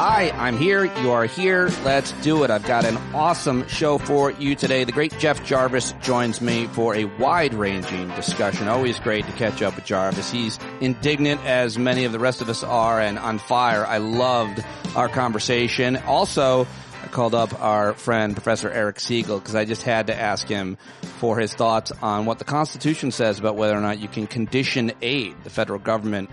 Hi, I'm here. You are here. Let's do it. I've got an awesome show for you today. The great Jeff Jarvis joins me for a wide-ranging discussion. Always great to catch up with Jarvis. He's indignant, as many of the rest of us are, and on fire. I loved our conversation. Also, I called up our friend, Professor Eric Segall, because I just had to ask him for his thoughts on what the Constitution says about whether or not you can condition aid, the federal government,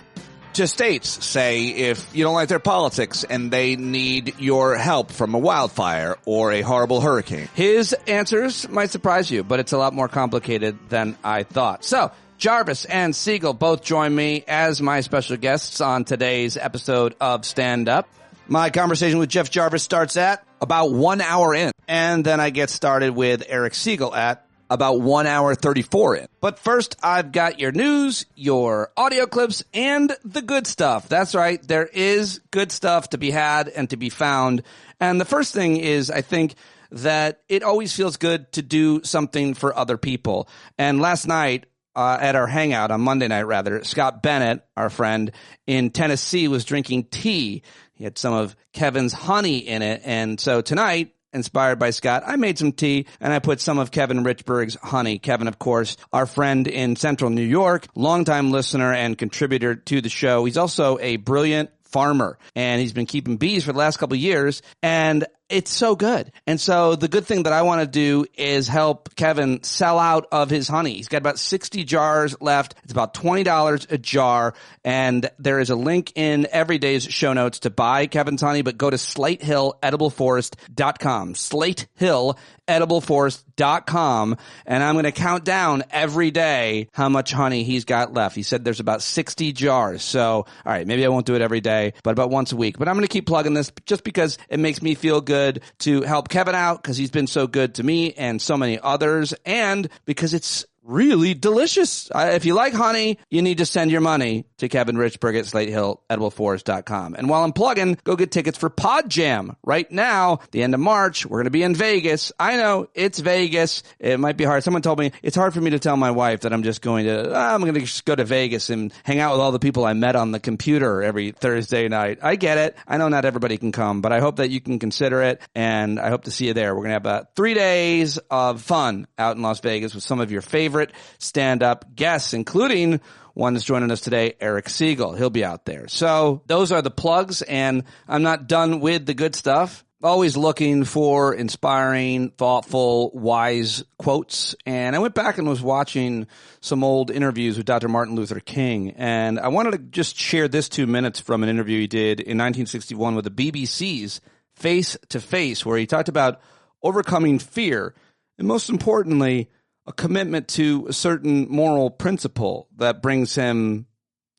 to states, say, if you don't like their politics and they need your help from a wildfire or a horrible hurricane. His answers might surprise you, but it's a lot more complicated than I thought. So, Jarvis and Segall both join me as my special guests on today's episode of Stand Up. My conversation with Jeff Jarvis starts at about 1 hour in, and then I get started with Eric Segall at about 1 hour 34 in. But first, I've got your news, your audio clips, and the good stuff. That's right. There is good stuff to be had and to be found. And the first thing is, I think that it always feels good to do something for other people. And last night, at our hangout on Monday night, rather, Scott Bennett, our friend in Tennessee, was drinking tea. He had some of Kevin's honey in it. And so tonight, inspired by Scott, I made some tea and I put some of Kevin Richburg's honey. Kevin, of course, our friend in Central New York, longtime listener and contributor to the show. He's also a brilliant farmer and he's been keeping bees for the last couple of years, and it's so good. And so the good thing that I want to do is help Kevin sell out of his honey. He's got about 60 jars left. It's about $20 a jar. And there is a link in every day's show notes to buy Kevin's honey, but go to SlatehillEdibleForest.com. SlatehillEdibleForest.com. And I'm going to count down every day how much honey he's got left. He said there's about 60 jars. So, all right, maybe I won't do it every day, but about once a week. But I'm going to keep plugging this just because it makes me feel good to help Kevin out, because he's been so good to me and so many others, and because it's really delicious. If you like honey, you need to send your money to Kevin Richburg at SlatehillEdibleForest.com. And while I'm plugging, go get tickets for PODJAM right now. The end of March, we're going to be in Vegas. I know, it's Vegas. It might be hard. Someone told me it's hard for me to tell my wife that I'm going to just go to Vegas and hang out with all the people I met on the computer every Thursday night. I get it. I know not everybody can come, but I hope that you can consider it, and I hope to see you there. We're going to have about 3 days of fun out in Las Vegas with some of your favorite stand-up guests, including one that's joining us today, Eric Segall. He'll be out there. So those are the plugs, and I'm not done with the good stuff. Always looking for inspiring, thoughtful, wise quotes. And I went back and was watching some old interviews with Dr. Martin Luther King. And I wanted to just share this 2 minutes from an interview he did in 1961 with the BBC's Face to Face, where he talked about overcoming fear, and most importantly, a commitment to a certain moral principle that brings him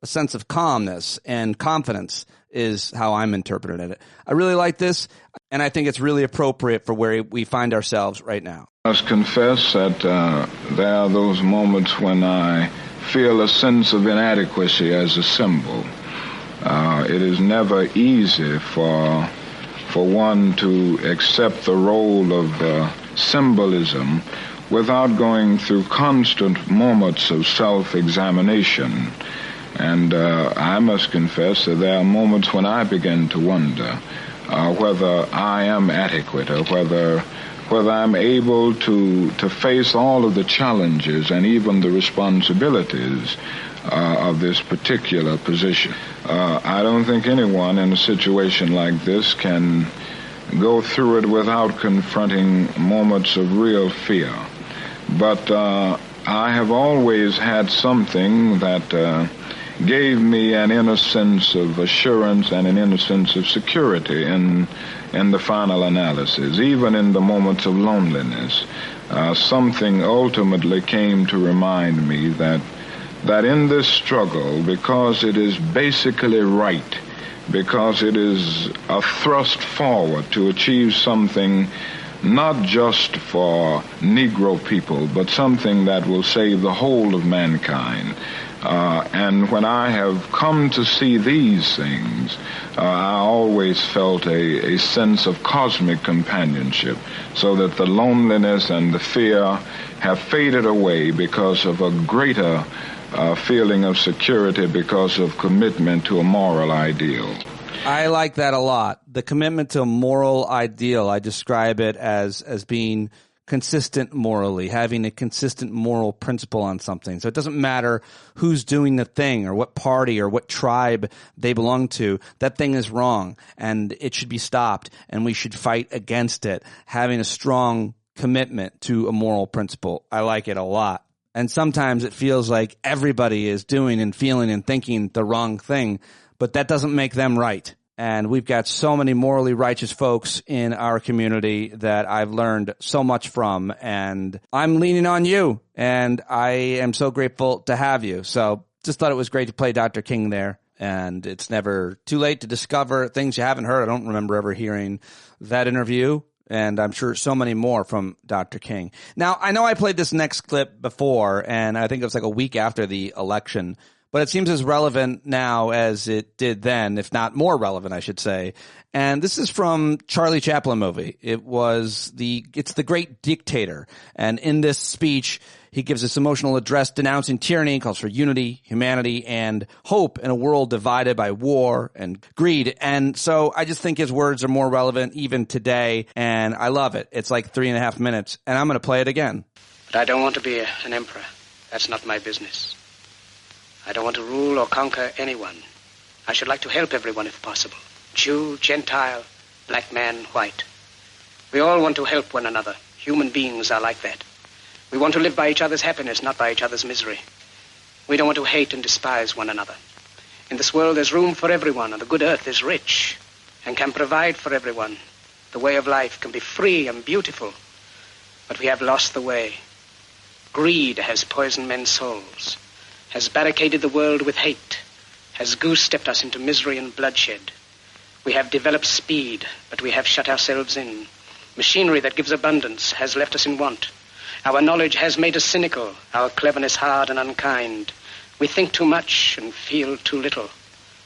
a sense of calmness and confidence, is how I'm interpreting it. I really like this, and I think it's really appropriate for where we find ourselves right now. I must confess that there are those moments when I feel a sense of inadequacy as a symbol. It is never easy for one to accept the role of symbolism without going through constant moments of self-examination. And I must confess that there are moments when I begin to wonder whether I am adequate, or whether I'm able to face all of the challenges and even the responsibilities of this particular position. I don't think anyone in a situation like this can go through it without confronting moments of real fear. But I have always had something that gave me an inner sense of assurance and an inner sense of security in the final analysis. Even in the moments of loneliness, something ultimately came to remind me that in this struggle, because it is basically right, because it is a thrust forward to achieve something not just for Negro people, but something that will save the whole of mankind. And when I have come to see these things, I always felt a sense of cosmic companionship, so that the loneliness and the fear have faded away because of a greater feeling of security, because of commitment to a moral ideal. I like that a lot. The commitment to a moral ideal, I describe it as being consistent morally, having a consistent moral principle on something. So it doesn't matter who's doing the thing or what party or what tribe they belong to. That thing is wrong and it should be stopped and we should fight against it. Having a strong commitment to a moral principle. I like it a lot. And sometimes it feels like everybody is doing and feeling and thinking the wrong thing, but that doesn't make them right. And we've got so many morally righteous folks in our community that I've learned so much from. And I'm leaning on you. And I am so grateful to have you. So just thought it was great to play Dr. King there. And it's never too late to discover things you haven't heard. I don't remember ever hearing that interview. And I'm sure so many more from Dr. King. Now, I know I played this next clip before, and I think it was like a week after the election. But it seems as relevant now as it did then, if not more relevant, I should say. And this is from Charlie Chaplin movie. It's The Great Dictator. And in this speech, he gives this emotional address denouncing tyranny, calls for unity, humanity, and hope in a world divided by war and greed. And so I just think his words are more relevant even today. And I love it. It's like 3.5 minutes. And I'm going to play it again. But I don't want to be an emperor. That's not my business. I don't want to rule or conquer anyone. I should like to help everyone if possible. Jew, Gentile, black man, white. We all want to help one another. Human beings are like that. We want to live by each other's happiness, not by each other's misery. We don't want to hate and despise one another. In this world there's room for everyone, and the good earth is rich and can provide for everyone. The way of life can be free and beautiful, but we have lost the way. Greed has poisoned men's souls, has barricaded the world with hate, has goose-stepped us into misery and bloodshed. We have developed speed, but we have shut ourselves in. Machinery that gives abundance has left us in want. Our knowledge has made us cynical, our cleverness hard and unkind. We think too much and feel too little.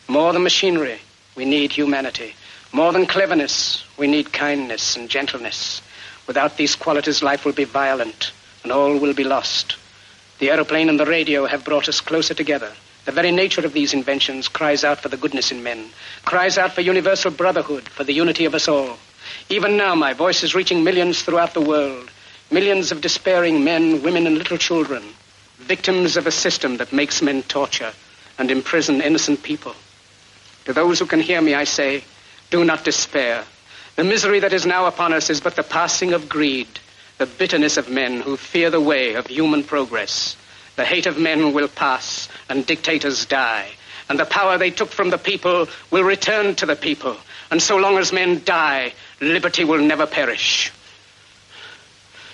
More than machinery, we need humanity. More than cleverness, we need kindness and gentleness. Without these qualities, life will be violent, and all will be lost. The aeroplane and the radio have brought us closer together. The very nature of these inventions cries out for the goodness in men, cries out for universal brotherhood, for the unity of us all. Even now, my voice is reaching millions throughout the world, millions of despairing men, women, and little children, victims of a system that makes men torture and imprison innocent people. To those who can hear me, I say, do not despair. The misery that is now upon us is but the passing of greed, the bitterness of men who fear the way of human progress. The hate of men will pass, and dictators die, and the power they took from the people will return to the people. And so long as men die, liberty will never perish.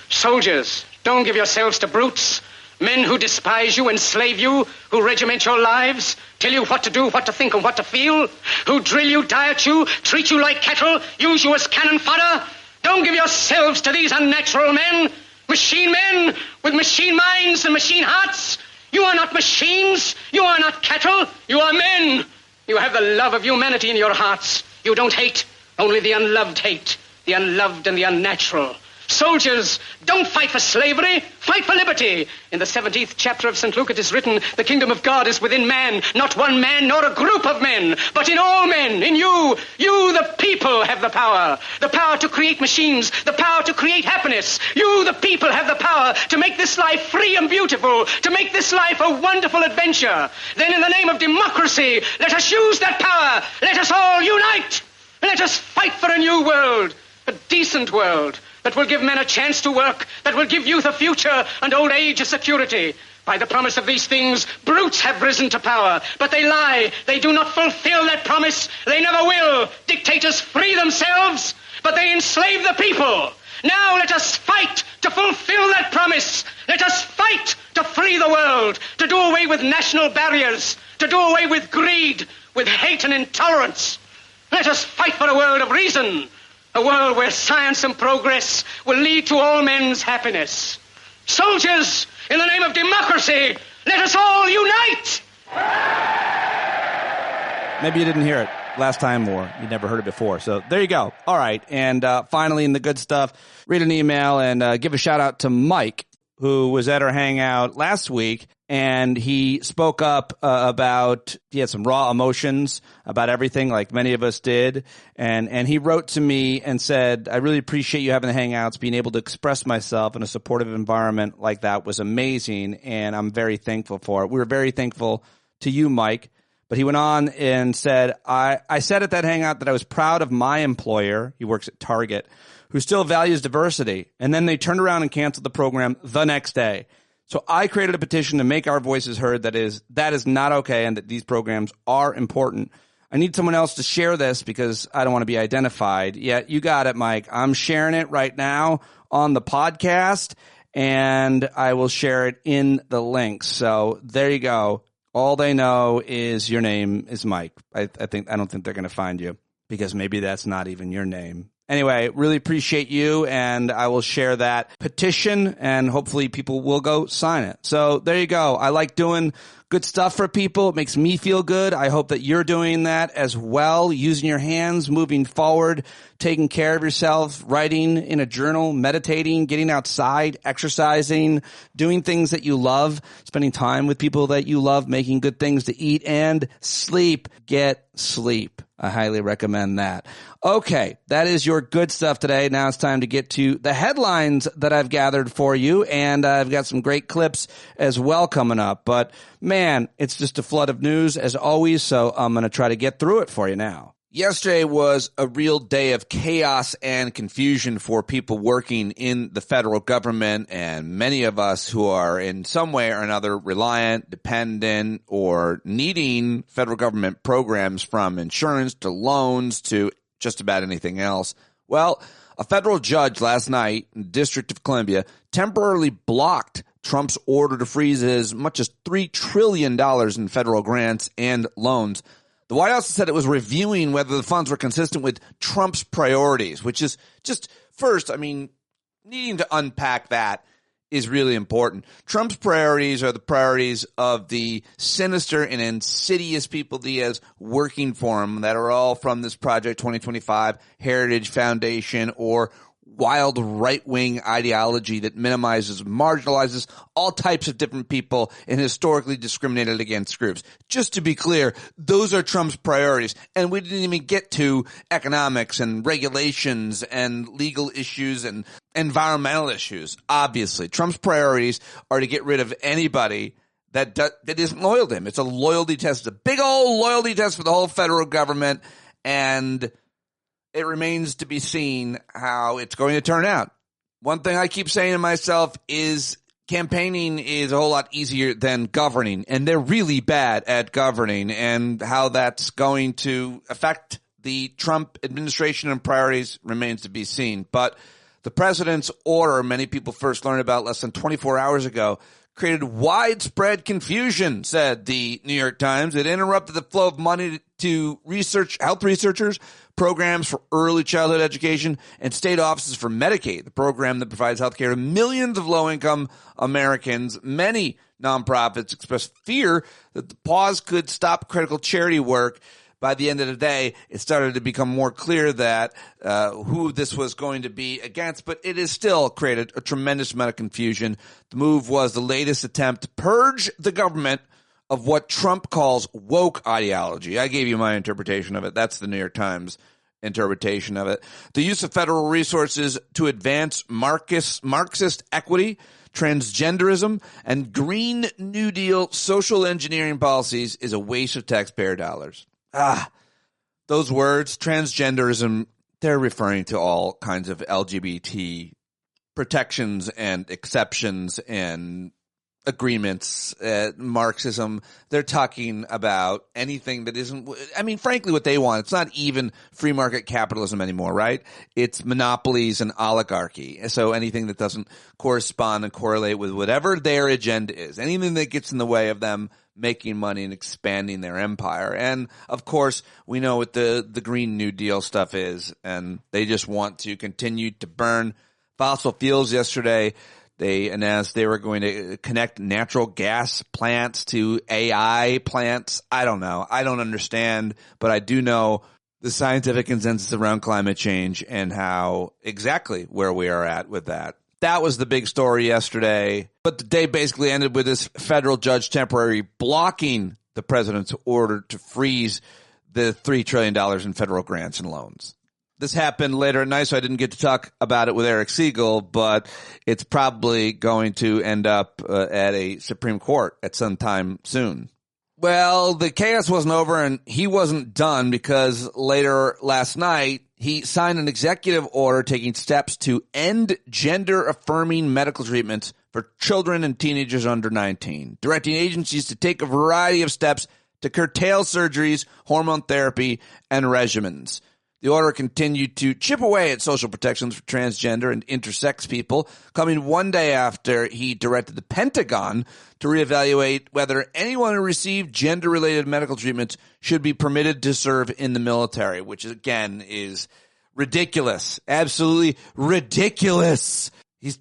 Soldiers, don't give yourselves to brutes, men who despise you, enslave you, who regiment your lives, tell you what to do, what to think, and what to feel, who drill you, diet you, treat you like cattle, use you as cannon fodder. Don't give yourselves to these unnatural men with machine minds and machine hearts. You are not machines. You are not cattle. You are men. You have the love of humanity in your hearts. You don't hate. Only the unloved hate. The unloved and the unnatural. Soldiers, don't fight for slavery. Fight for liberty. In the 17th chapter of St. Luke it is written, the kingdom of God is within man, not one man nor a group of men, but in all men, in you. You, the people, have the power to create machines, the power to create happiness. You, the people, have the power to make this life free and beautiful, to make this life a wonderful adventure. Then in the name of democracy, let us use that power. Let us all unite. Let us fight for a new world, a decent world, that will give men a chance to work, that will give youth a future and old age a security. By the promise of these things, brutes have risen to power, but they lie. They do not fulfill that promise. They never will. Dictators free themselves, but they enslave the people. Now let us fight to fulfill that promise. Let us fight to free the world, to do away with national barriers, to do away with greed, with hate and intolerance. Let us fight for a world of reason, a world where science and progress will lead to all men's happiness. Soldiers, in the name of democracy, let us all unite! Maybe you didn't hear it last time or you never heard it before. So there you go. All right. And finally, in the good stuff, read an email and give a shout out to Mike, who was at our hangout last week. and he spoke up about, he had some raw emotions about everything, like many of us did. And he wrote to me and said, I really appreciate you having the Hangouts. Being able to express myself in a supportive environment like that was amazing, and I'm very thankful for it. We were very thankful to you, Mike. But he went on and said, I said at that Hangout that I was proud of my employer, he works at Target, who still values diversity. And then they turned around and canceled the program the next day. So I created a petition to make our voices heard. That is not okay, and that these programs are important. I need someone else to share this because I don't want to be identified. Yeah, you got it, Mike. I'm sharing it right now on the podcast, and I will share it in the links. So there you go. All they know is your name is Mike. I don't think they're going to find you because maybe that's not even your name. Anyway, really appreciate you, and I will share that petition, and hopefully people will go sign it. So there you go. I like doing good stuff for people. It makes me feel good. I hope that you're doing that as well, using your hands, moving forward, taking care of yourself, writing in a journal, meditating, getting outside, exercising, doing things that you love, spending time with people that you love, making good things to eat, and sleep. Get sleep. I highly recommend that. Okay, that is your good stuff today. Now it's time to get to the headlines that I've gathered for you, and I've got some great clips as well coming up. But man, it's just a flood of news as always, so I'm going to try to get through it for you now. Yesterday was a real day of chaos and confusion for people working in the federal government, and many of us who are in some way or another reliant, dependent, or needing federal government programs, from insurance to loans to just about anything else. Well, a federal judge last night in the District of Columbia temporarily blocked Trump's order to freeze as much as $3 trillion in federal grants and loans. The White House said it was reviewing whether the funds were consistent with Trump's priorities, which is just, first, I mean, needing to unpack that is really important. Trump's priorities are the priorities of the sinister and insidious people he has working for him that are all from this Project 2025 Heritage Foundation or wild right-wing ideology that minimizes, marginalizes all types of different people and historically discriminated against groups. Just to be clear, those are Trump's priorities. And we didn't even get to economics and regulations and legal issues and environmental issues. Obviously, Trump's priorities are to get rid of anybody that isn't loyal to him. It's a loyalty test. It's a big old loyalty test for the whole federal government, and it remains to be seen how it's going to turn out. One thing I keep saying to myself is campaigning is a whole lot easier than governing, and they're really bad at governing, and how that's going to affect the Trump administration and priorities remains to be seen. But the president's order, many people first learned about less than 24 hours ago, created widespread confusion, said the New York Times. It interrupted the flow of money to health researchers, programs for early childhood education, and state offices for Medicaid, the program that provides health care to millions of low-income Americans. Many nonprofits expressed fear that the pause could stop critical charity work. By the end of the day, it started to become more clear that who this was going to be against, but it has still created a tremendous amount of confusion. The move was the latest attempt to purge the government of what Trump calls woke ideology. I gave you my interpretation of it. That's the New York Times interpretation of it. The use of federal resources to advance Marxist equity, transgenderism, and Green New Deal social engineering policies is a waste of taxpayer dollars. Those words, transgenderism, they're referring to all kinds of LGBT protections and exceptions and agreements. Marxism, they're talking about anything that isn't, I mean, frankly, what they want, it's not even free market capitalism anymore, right? It's monopolies and oligarchy. So anything that doesn't correspond and correlate with whatever their agenda is, anything that gets in the way of them making money and expanding their empire. And of course, we know what the Green New Deal stuff is, and they just want to continue to burn fossil fuels. Yesterday, they announced they were going to connect natural gas plants to AI plants. I don't know. I don't understand, but I do know the scientific consensus around climate change and how exactly where we are at with that. That was the big story yesterday. But the day basically ended with this federal judge temporarily blocking the president's order to freeze the $3 trillion in federal grants and loans. This happened later at night, so I didn't get to talk about it with Eric Segall, but it's probably going to end up at a Supreme Court at some time soon. Well, the chaos wasn't over, and he wasn't done, because later last night, he signed an executive order taking steps to end gender-affirming medical treatments for children and teenagers under 19, directing agencies to take a variety of steps to curtail surgeries, hormone therapy, and regimens. The order continued to chip away at social protections for transgender and intersex people, coming one day after he directed the Pentagon to reevaluate whether anyone who received gender-related medical treatments should be permitted to serve in the military, which, again, is ridiculous. Absolutely ridiculous.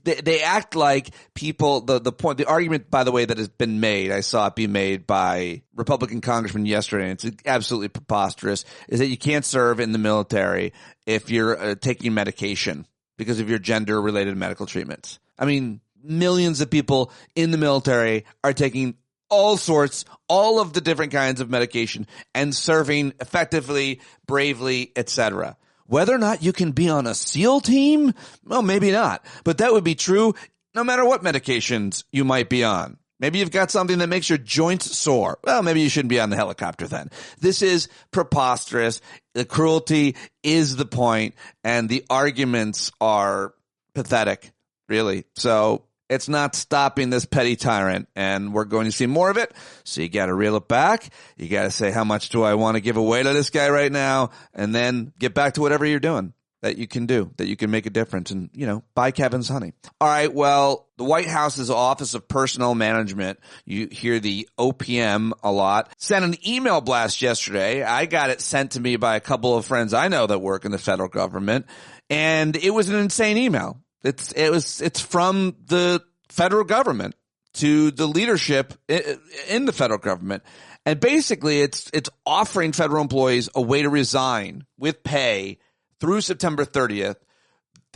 They act like people, the argument, by the way, that has been made, I saw it be made by Republican congressman yesterday, and it's absolutely preposterous, is that you can't serve in the military if you're taking medication because of your gender-related medical treatments. I mean, millions of people in the military are taking all of the different kinds of medication and serving effectively, bravely, etc. Whether or not you can be on a SEAL team, well, maybe not. But that would be true no matter what medications you might be on. Maybe you've got something that makes your joints sore. Well, maybe you shouldn't be on the helicopter then. This is preposterous. The cruelty is the point, and the arguments are pathetic, really. So it's not stopping this petty tyrant, and we're going to see more of it. So you got to reel it back. You got to say, how much do I want to give away to this guy right now? And then get back to whatever you're doing that you can do, that you can make a difference, and, buy Kevin's honey. All right, well, the White House's Office of Personnel Management, you hear the OPM a lot, sent an email blast yesterday. I got it sent to me by a couple of friends I know that work in the federal government, and it was an insane email. It's from the federal government to the leadership in the federal government. And basically it's offering federal employees a way to resign with pay through September 30th.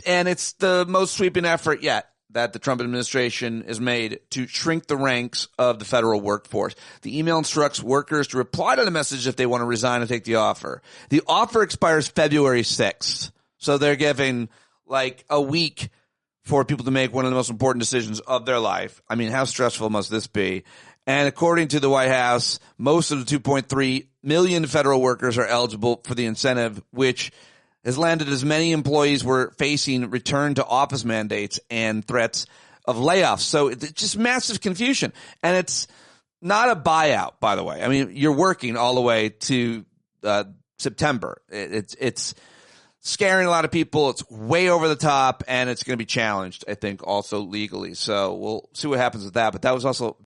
And it's the most sweeping effort yet that the Trump administration has made to shrink the ranks of the federal workforce. The email instructs workers to reply to the message if they want to resign and take the offer. The offer expires February 6th. So they're giving like a week for people to make one of the most important decisions of their life. I mean, how stressful must this be? And according to the White House, most of the 2.3 million federal workers are eligible for the incentive, which has landed as many employees were facing return to office mandates and threats of layoffs. So it's just massive confusion. And it's not a buyout, by the way. I mean, you're working all the way to September. It's scaring a lot of people. It's way over the top, and it's going to be challenged, I think, also legally. So we'll see what happens with that. But that was also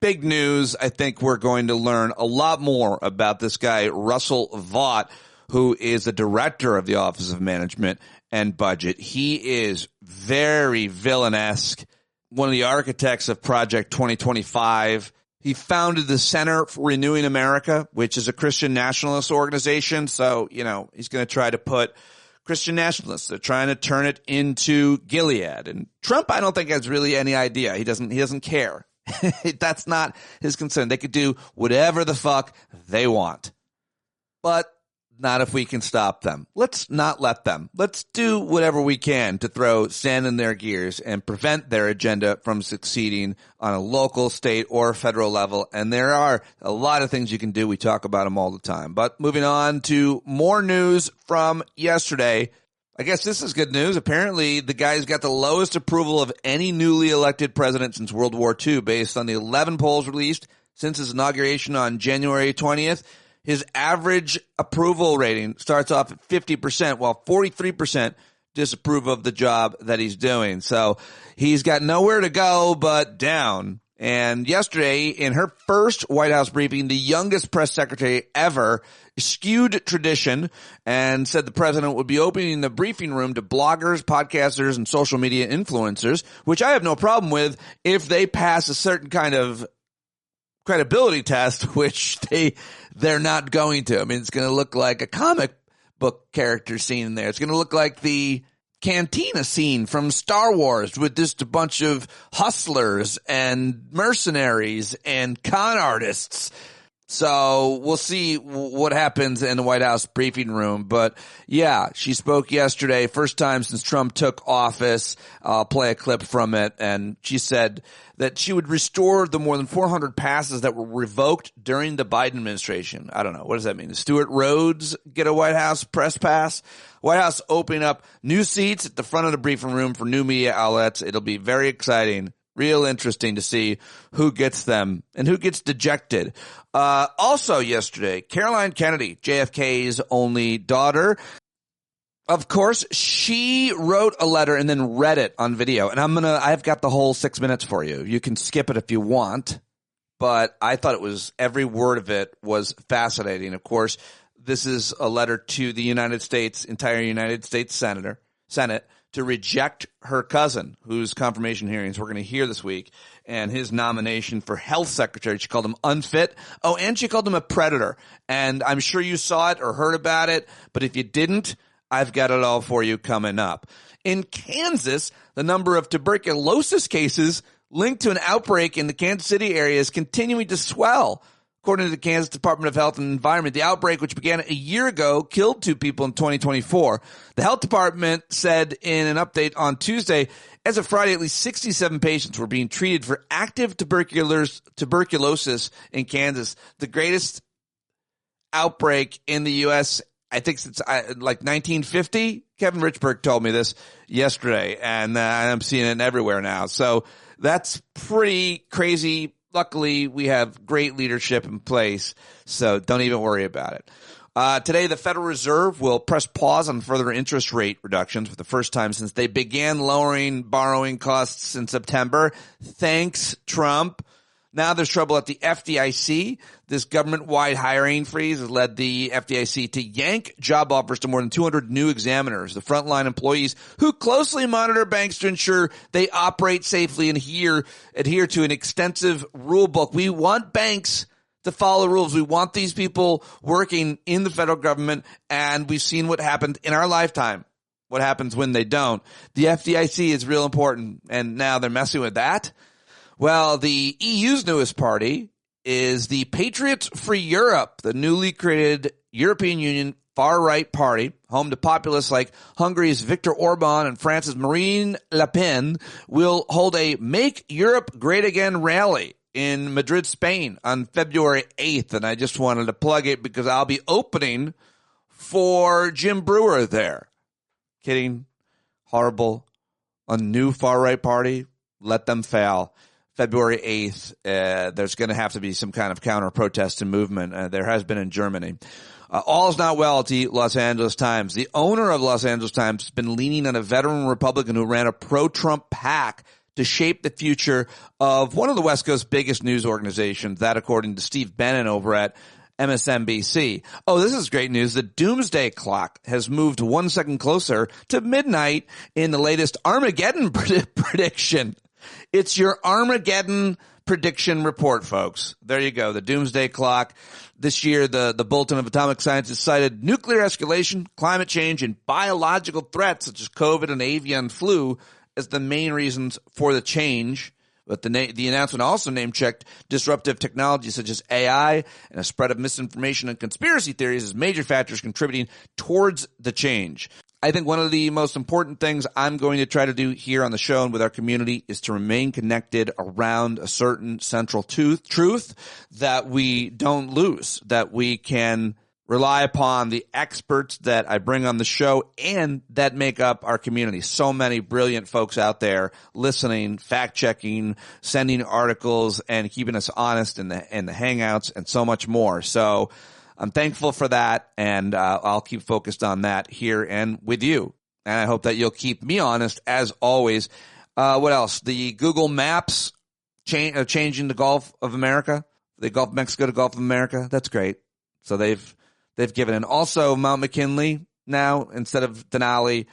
big news. I think we're going to learn a lot more about this guy, Russell Vought, who is the director of the Office of Management and Budget. He is very villainesque, one of the architects of Project 2025. He founded the Center for Renewing America, which is a Christian nationalist organization. So, he's going to try to put Christian nationalists. They're trying to turn it into Gilead. And Trump, I don't think, has really any idea. He doesn't care. That's not his concern. They could do whatever the fuck they want. But not if we can stop them. Let's not let them. Let's do whatever we can to throw sand in their gears and prevent their agenda from succeeding on a local, state, or federal level. And there are a lot of things you can do. We talk about them all the time. But moving on to more news from yesterday. I guess this is good news. Apparently, the guy's got the lowest approval of any newly elected president since World War II, based on the 11 polls released since his inauguration on January 20th. His average approval rating starts off at 50%, while 43% disapprove of the job that he's doing. So he's got nowhere to go but down. And yesterday, in her first White House briefing, the youngest press secretary ever skewed tradition and said the president would be opening the briefing room to bloggers, podcasters, and social media influencers, which I have no problem with if they pass a certain kind of credibility test, which they're not going to. I mean, it's going to look like a comic book character scene in there. It's going to look like the cantina scene from Star Wars with just a bunch of hustlers and mercenaries and con artists. So we'll see what happens in the White House briefing room. But yeah, she spoke yesterday, first time since Trump took office. I'll play a clip from it. And she said that she would restore the more than 400 passes that were revoked during the Biden administration. I don't know. What does that mean? Did Stuart Rhodes get a White House press pass? White House opening up new seats at the front of the briefing room for new media outlets. It'll be very exciting. Real interesting to see who gets them and who gets dejected. Also yesterday, Caroline Kennedy, JFK's only daughter. Of course, she wrote a letter and then read it on video. And I've got the whole 6 minutes for you. You can skip it if you want, but I thought every word of it was fascinating. Of course, this is a letter to the entire United States Senate, to reject her cousin, whose confirmation hearings we're going to hear this week, and his nomination for health secretary. She called him unfit. Oh, and she called him a predator. And I'm sure you saw it or heard about it, but if you didn't, I've got it all for you coming up. In Kansas, the number of tuberculosis cases linked to an outbreak in the Kansas City area is continuing to swell. According to the Kansas Department of Health and Environment, the outbreak, which began a year ago, killed 2 people in 2024. The health department said in an update on Tuesday, as of Friday, at least 67 patients were being treated for active tuberculosis in Kansas, the greatest outbreak in the U.S., I think, since like 1950. Kevin Richburg told me this yesterday, and I'm seeing it everywhere now. So that's pretty crazy. Luckily, we have great leadership in place, so don't even worry about it. Today, the Federal Reserve will press pause on further interest rate reductions for the first time since they began lowering borrowing costs in September. Thanks, Trump. Now there's trouble at the FDIC. This government-wide hiring freeze has led the FDIC to yank job offers to more than 200 new examiners, the frontline employees who closely monitor banks to ensure they operate safely and adhere to an extensive rule book. We want banks to follow the rules. We want these people working in the federal government, and we've seen what happened in our lifetime, what happens when they don't. The FDIC is real important, and now they're messing with that. Well, the EU's newest party is the Patriots for Europe, the newly created European Union far-right party, home to populists like Hungary's Viktor Orban and France's Marine Le Pen, will hold a Make Europe Great Again rally in Madrid, Spain on February 8th. And I just wanted to plug it because I'll be opening for Jim Brewer there. Kidding. Horrible. A new far-right party. Let them fail. February 8th, there's going to have to be some kind of counter-protest and movement. There has been in Germany. All is not well at the Los Angeles Times. The owner of Los Angeles Times has been leaning on a veteran Republican who ran a pro-Trump PAC to shape the future of one of the West Coast's biggest news organizations, that according to Steve Bannon over at MSNBC. Oh, this is great news. The doomsday clock has moved 1 second closer to midnight in the latest Armageddon prediction. It's your Armageddon prediction report, folks. There you go. The doomsday clock. This year, the Bulletin of Atomic Sciences cited nuclear escalation, climate change, and biological threats such as COVID and avian flu as the main reasons for the change. But the announcement also name-checked disruptive technologies such as AI and a spread of misinformation and conspiracy theories as major factors contributing towards the change. I think one of the most important things I'm going to try to do here on the show and with our community is to remain connected around a certain central truth that we don't lose, that we can rely upon the experts that I bring on the show and that make up our community. So many brilliant folks out there listening, fact-checking, sending articles, and keeping us honest in the Hangouts and so much more. So I'm thankful for that, and I'll keep focused on that here and with you. And I hope that you'll keep me honest, as always. What else? The Google Maps changing the Gulf of America, the Gulf of Mexico to Gulf of America. That's great. So they've given in. Also, Mount McKinley now instead of Denali,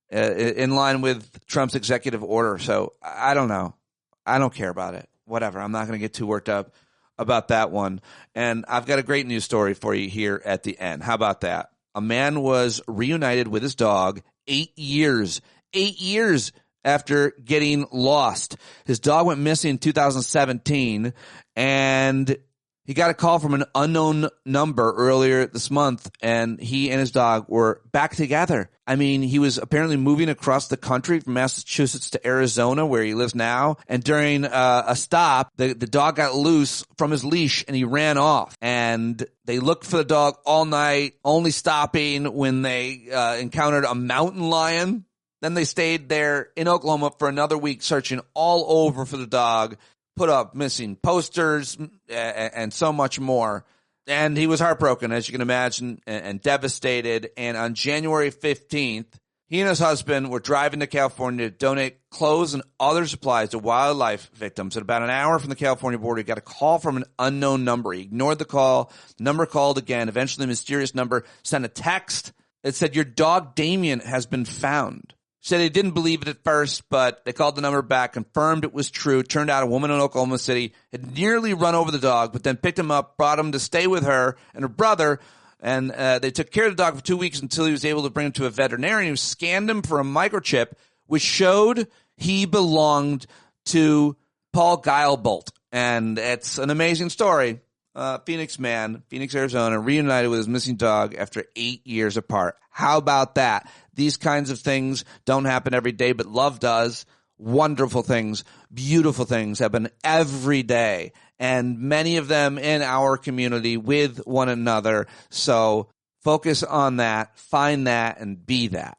in line with Trump's executive order. So I don't know. I don't care about it. Whatever. I'm not going to get too worked up about that one. And I've got a great news story for you here at the end. How about that? A man was reunited with his dog 8 years 8 years after getting lost. His dog went missing in 2017, and he got a call from an unknown number earlier this month, and he and his dog were back together. I mean, he was apparently moving across the country from Massachusetts to Arizona, where he lives now. And during a stop, the dog got loose from his leash, and he ran off. And they looked for the dog all night, only stopping when they encountered a mountain lion. Then they stayed there in Oklahoma for another week, searching all over for the dog, put up missing posters, and so much more. And he was heartbroken, as you can imagine, and devastated. And on January 15th, he and his husband were driving to California to donate clothes and other supplies to wildlife victims. At about an hour from the California border, he got a call from an unknown number. He ignored the call. The number called again. Eventually, the mysterious number sent a text. It said, "Your dog Damien has been found." Said they didn't believe it at first, but they called the number back, confirmed it was true. Turned out a woman in Oklahoma City had nearly run over the dog, but then picked him up, brought him to stay with her and her brother, and they took care of the dog for 2 weeks until he was able to bring him to a veterinarian who scanned him for a microchip, which showed he belonged to Paul Guilebolt. And it's an amazing story. Phoenix man, Phoenix, Arizona, reunited with his missing dog after 8 years apart. How about that? These kinds of things don't happen every day, but love does. Wonderful things, beautiful things happen every day, and many of them in our community with one another. So focus on that, find that, and be that.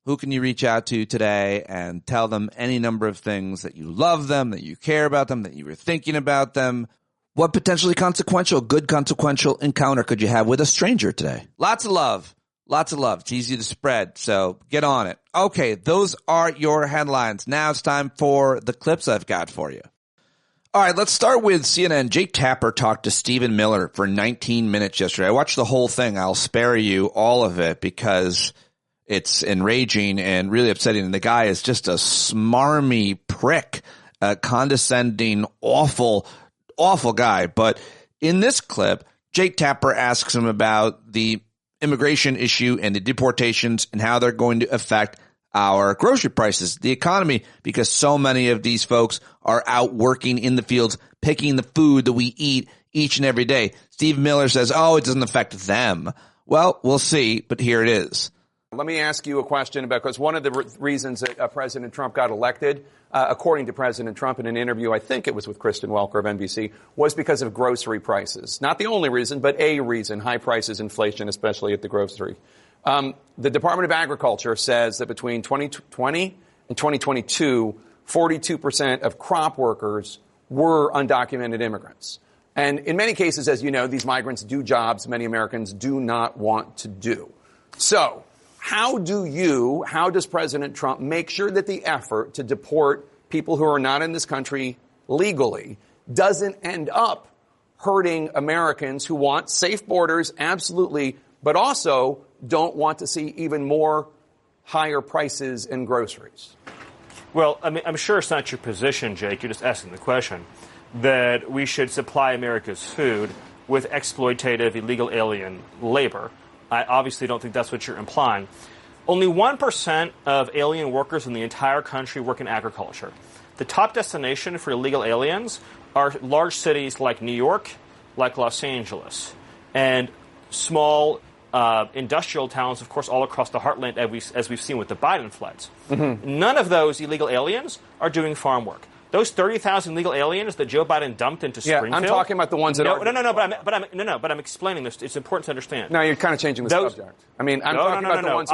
Who can you reach out to today and tell them any number of things that you love them, that you care about them, that you were thinking about them? What potentially good consequential encounter could you have with a stranger today? Lots of love. Lots of love. It's easy to spread, so get on it. Okay, those are your headlines. Now it's time for the clips I've got for you. All right, let's start with CNN. Jake Tapper talked to Stephen Miller for 19 minutes yesterday. I watched the whole thing. I'll spare you all of it because it's enraging and really upsetting. And the guy is just a smarmy prick, a condescending, awful guy. But in this clip, Jake Tapper asks him about the immigration issue and the deportations and how they're going to affect our grocery prices, the economy, because so many of these folks are out working in the fields, picking the food that we eat each and every day. Steve Miller says, oh, it doesn't affect them. Well, we'll see, but here it is. Let me ask you a question about, because one of the reasons that President Trump got elected, according to President Trump in an interview, I think it was with Kristen Welker of NBC, was because of grocery prices. Not the only reason, but a reason, high prices, inflation, especially at the grocery. The Department of Agriculture says that between 2020 and 2022, 42% of crop workers were undocumented immigrants. And in many cases, as you know, these migrants do jobs many Americans do not want to do. So, how does President Trump make sure that the effort to deport people who are not in this country legally doesn't end up hurting Americans who want safe borders, absolutely, but also don't want to see even more higher prices in groceries? Well, I mean, I'm sure it's not your position, Jake. You're just asking the question, that we should supply America's food with exploitative illegal alien labor. I obviously don't think that's what you're implying. Only 1% of alien workers in the entire country work in agriculture. The top destination for illegal aliens are large cities like New York, like Los Angeles, and small industrial towns, of course, all across the heartland, as we've seen with the Biden floods. Mm-hmm. None of those illegal aliens are doing farm work. Those 30,000 legal aliens that Joe Biden dumped into Springfield. I'm talking about the ones that are. But I'm explaining this. It's important to understand. No, you're kind of changing the subject. I mean, I'm talking about the ones.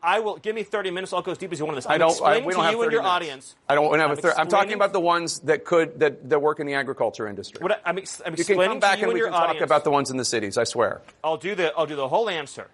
I will give me 30 minutes. I'll go as deep as you want on this. I'm explaining to you and your audience. I don't have a 30. I'm talking about the ones that work in the agriculture industry. I'm explaining you can come back to you and we can talk about the ones in the cities. I swear. I'll do the whole answer.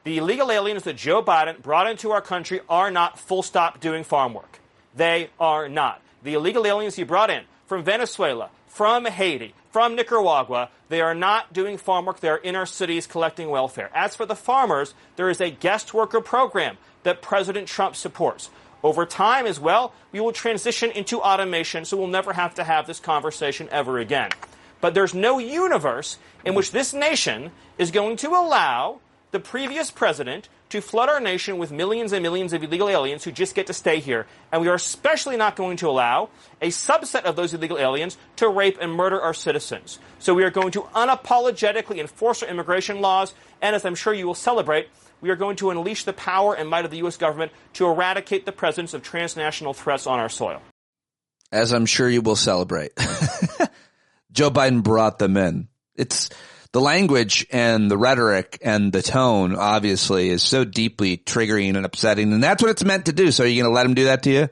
The illegal aliens that Joe Biden brought into our country are not full stop doing farm work. They are not. The illegal aliens he brought in from Venezuela, from Haiti, from Nicaragua, they are not doing farm work. They are in our cities collecting welfare. As for the farmers, there is a guest worker program that President Trump supports. Over time as well, we will transition into automation, so we'll never have to have this conversation ever again. But there's no universe in which this nation is going to allow the previous president to flood our nation with millions and millions of illegal aliens who just get to stay here. And we are especially not going to allow a subset of those illegal aliens to rape and murder our citizens. So we are going to unapologetically enforce our immigration laws, and as I'm sure you will celebrate, we are going to unleash the power and might of the U.S. government to eradicate the presence of transnational threats on our soil. As I'm sure you will celebrate. Joe Biden brought them in. It's the language and the rhetoric and the tone, obviously, is so deeply triggering and upsetting. And that's what it's meant to do. So are you going to let him do that to you?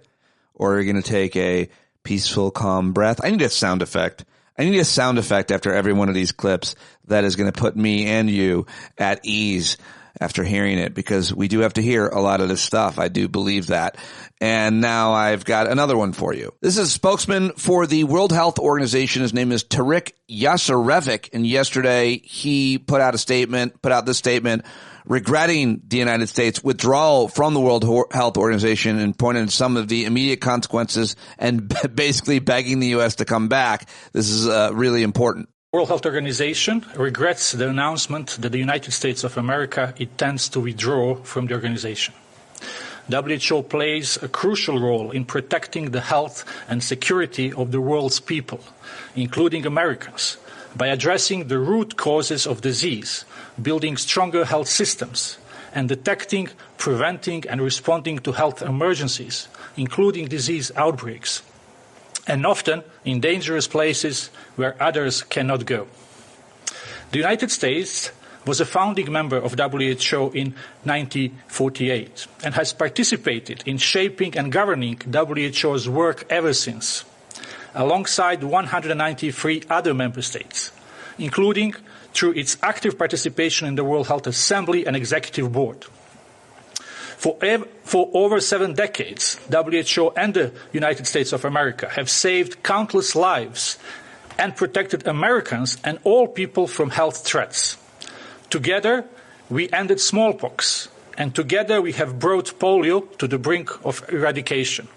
Or are you going to take a peaceful, calm breath? I need a sound effect. I need a sound effect after every one of these clips that is going to put me and you at ease after hearing it, because we do have to hear a lot of this stuff. I do believe that. And now I've got another one for you. This is a spokesman for the World Health Organization. His name is Tariq Yasarevic. And yesterday he put out this statement regretting the United States' withdrawal from the World Health Organization and pointing to some of the immediate consequences and basically begging the U.S. to come back. This is really important. The World Health Organization regrets the announcement that the United States of America intends to withdraw from the organization. WHO plays a crucial role in protecting the health and security of the world's people, including Americans, by addressing the root causes of disease, building stronger health systems, and detecting, preventing, and responding to health emergencies, including disease outbreaks, and often in dangerous places where others cannot go. The United States was a founding member of WHO in 1948 and has participated in shaping and governing WHO's work ever since, alongside 193 other member states, including through its active participation in the World Health Assembly and Executive Board. For over 7 decades, WHO and the United States of America have saved countless lives and protected Americans and all people from health threats. Together, we ended smallpox, and together we have brought polio to the brink of eradication.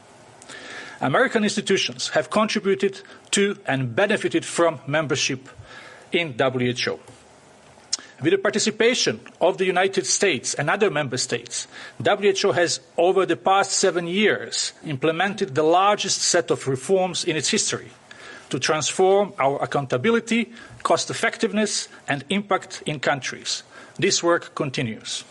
American institutions have contributed to and benefited from membership in WHO. With the participation of the United States and other member states, WHO has, over the past 7 years, implemented the largest set of reforms in its history to transform our accountability, cost-effectiveness, and impact in countries. This work continues.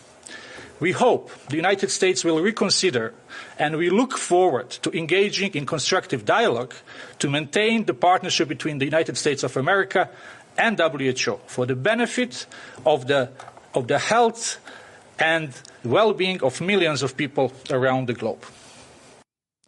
We hope the United States will reconsider, and we look forward to engaging in constructive dialogue to maintain the partnership between the United States of America and WHO for the benefit of the health and well-being of millions of people around the globe.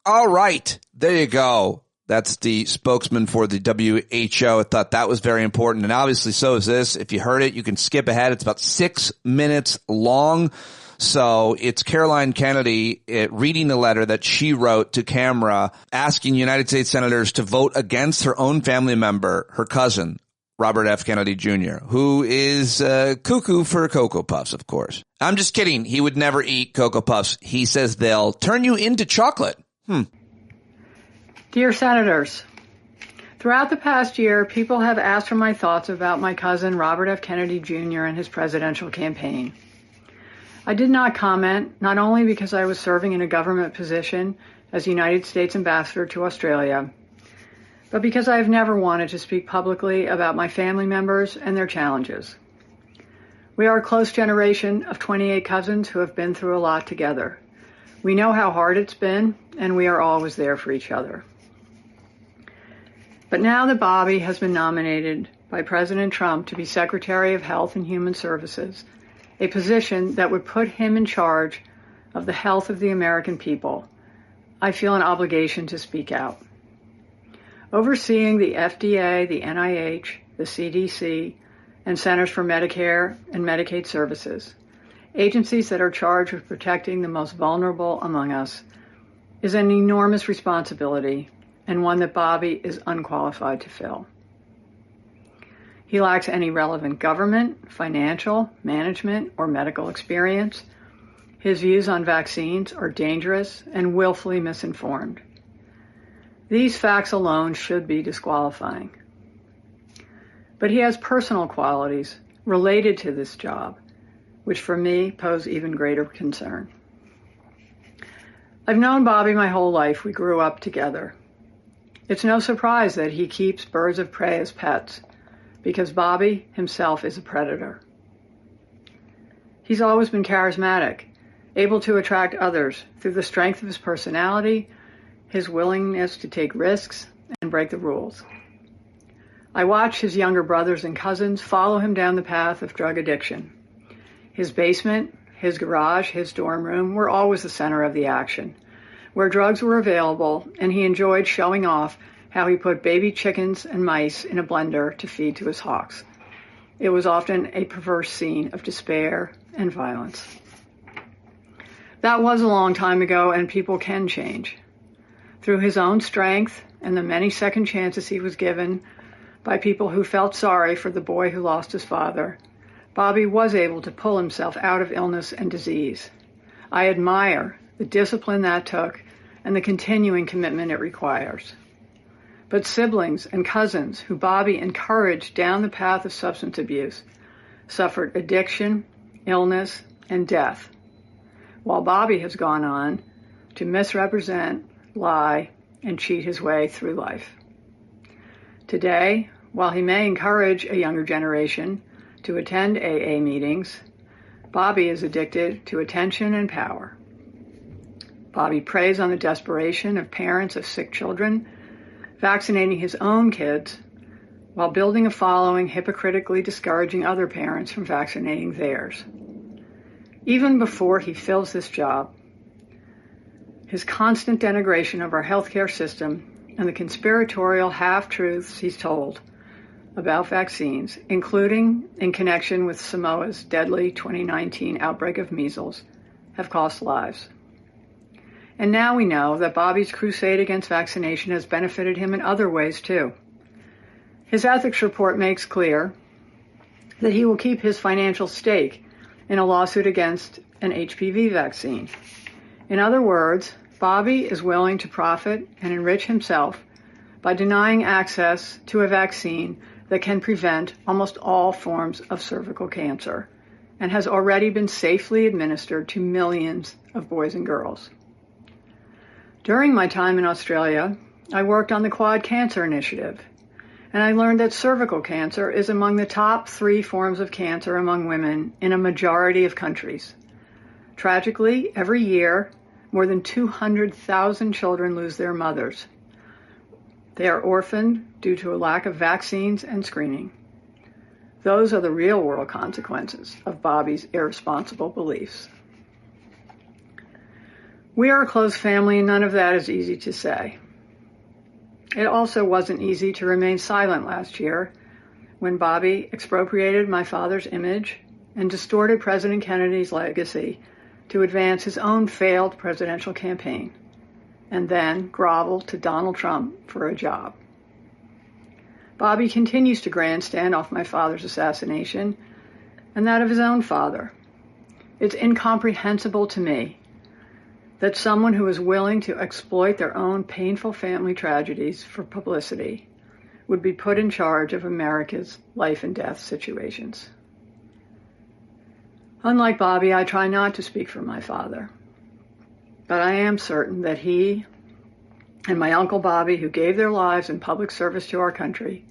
All right. There you go. That's the spokesman for the WHO. I thought that was very important, and obviously so is this. If you heard it, you can skip ahead. It's about 6 minutes long. So it's Caroline Kennedy reading the letter that she wrote to camera asking United States senators to vote against her own family member, her cousin, Robert F. Kennedy Jr., who is cuckoo for Cocoa Puffs, of course. I'm just kidding. He would never eat Cocoa Puffs. He says they'll turn you into chocolate. Dear Senators, throughout the past year, people have asked for my thoughts about my cousin Robert F. Kennedy Jr. and his presidential campaign. I did not comment, not only because I was serving in a government position as United States Ambassador to Australia, but because I have never wanted to speak publicly about my family members and their challenges. We are a close generation of 28 cousins who have been through a lot together. We know how hard it's been, and we are always there for each other. But now that Bobby has been nominated by President Trump to be Secretary of Health and Human Services, a position that would put him in charge of the health of the American people, I feel an obligation to speak out. Overseeing the FDA, the NIH, the CDC, and Centers for Medicare and Medicaid Services, agencies that are charged with protecting the most vulnerable among us, is an enormous responsibility and one that Bobby is unqualified to fill. He lacks any relevant government, financial, management, or medical experience. His views on vaccines are dangerous and willfully misinformed. These facts alone should be disqualifying. But he has personal qualities related to this job, which for me pose even greater concern. I've known Bobby my whole life. We grew up together. It's no surprise that he keeps birds of prey as pets, because Bobby himself is a predator. He's always been charismatic, able to attract others through the strength of his personality, his willingness to take risks, and break the rules. I watched his younger brothers and cousins follow him down the path of drug addiction. His basement, his garage, his dorm room were always the center of the action, where drugs were available, and he enjoyed showing off how he put baby chickens and mice in a blender to feed to his hawks. It was often a perverse scene of despair and violence. That was a long time ago, and people can change. Through his own strength and the many second chances he was given by people who felt sorry for the boy who lost his father, Bobby was able to pull himself out of illness and disease. I admire the discipline that took and the continuing commitment it requires. But siblings and cousins who Bobby encouraged down the path of substance abuse suffered addiction, illness, and death, while Bobby has gone on to misrepresent, lie, and cheat his way through life. Today, while he may encourage a younger generation to attend AA meetings, Bobby is addicted to attention and power. Bobby preys on the desperation of parents of sick children, vaccinating his own kids while building a following hypocritically discouraging other parents from vaccinating theirs. Even before he fills this job, his constant denigration of our healthcare system and the conspiratorial half-truths he's told about vaccines, including in connection with Samoa's deadly 2019 outbreak of measles, have cost lives. And now we know that Bobby's crusade against vaccination has benefited him in other ways, too. His ethics report makes clear that he will keep his financial stake in a lawsuit against an HPV vaccine. In other words, Bobby is willing to profit and enrich himself by denying access to a vaccine that can prevent almost all forms of cervical cancer and has already been safely administered to millions of boys and girls. During my time in Australia, I worked on the Quad Cancer Initiative, and I learned that cervical cancer is among the top 3 forms of cancer among women in a majority of countries. Tragically, every year, more than 200,000 children lose their mothers. They are orphaned due to a lack of vaccines and screening. Those are the real-world consequences of Bobby's irresponsible beliefs. We are a close family, and none of that is easy to say. It also wasn't easy to remain silent last year when Bobby expropriated my father's image and distorted President Kennedy's legacy to advance his own failed presidential campaign, and then groveled to Donald Trump for a job. Bobby continues to grandstand off my father's assassination and that of his own father. It's incomprehensible to me that someone who is willing to exploit their own painful family tragedies for publicity would be put in charge of America's life and death situations. Unlike Bobby, I try not to speak for my father, but I am certain that he and my Uncle Bobby, who gave their lives in public service to our country,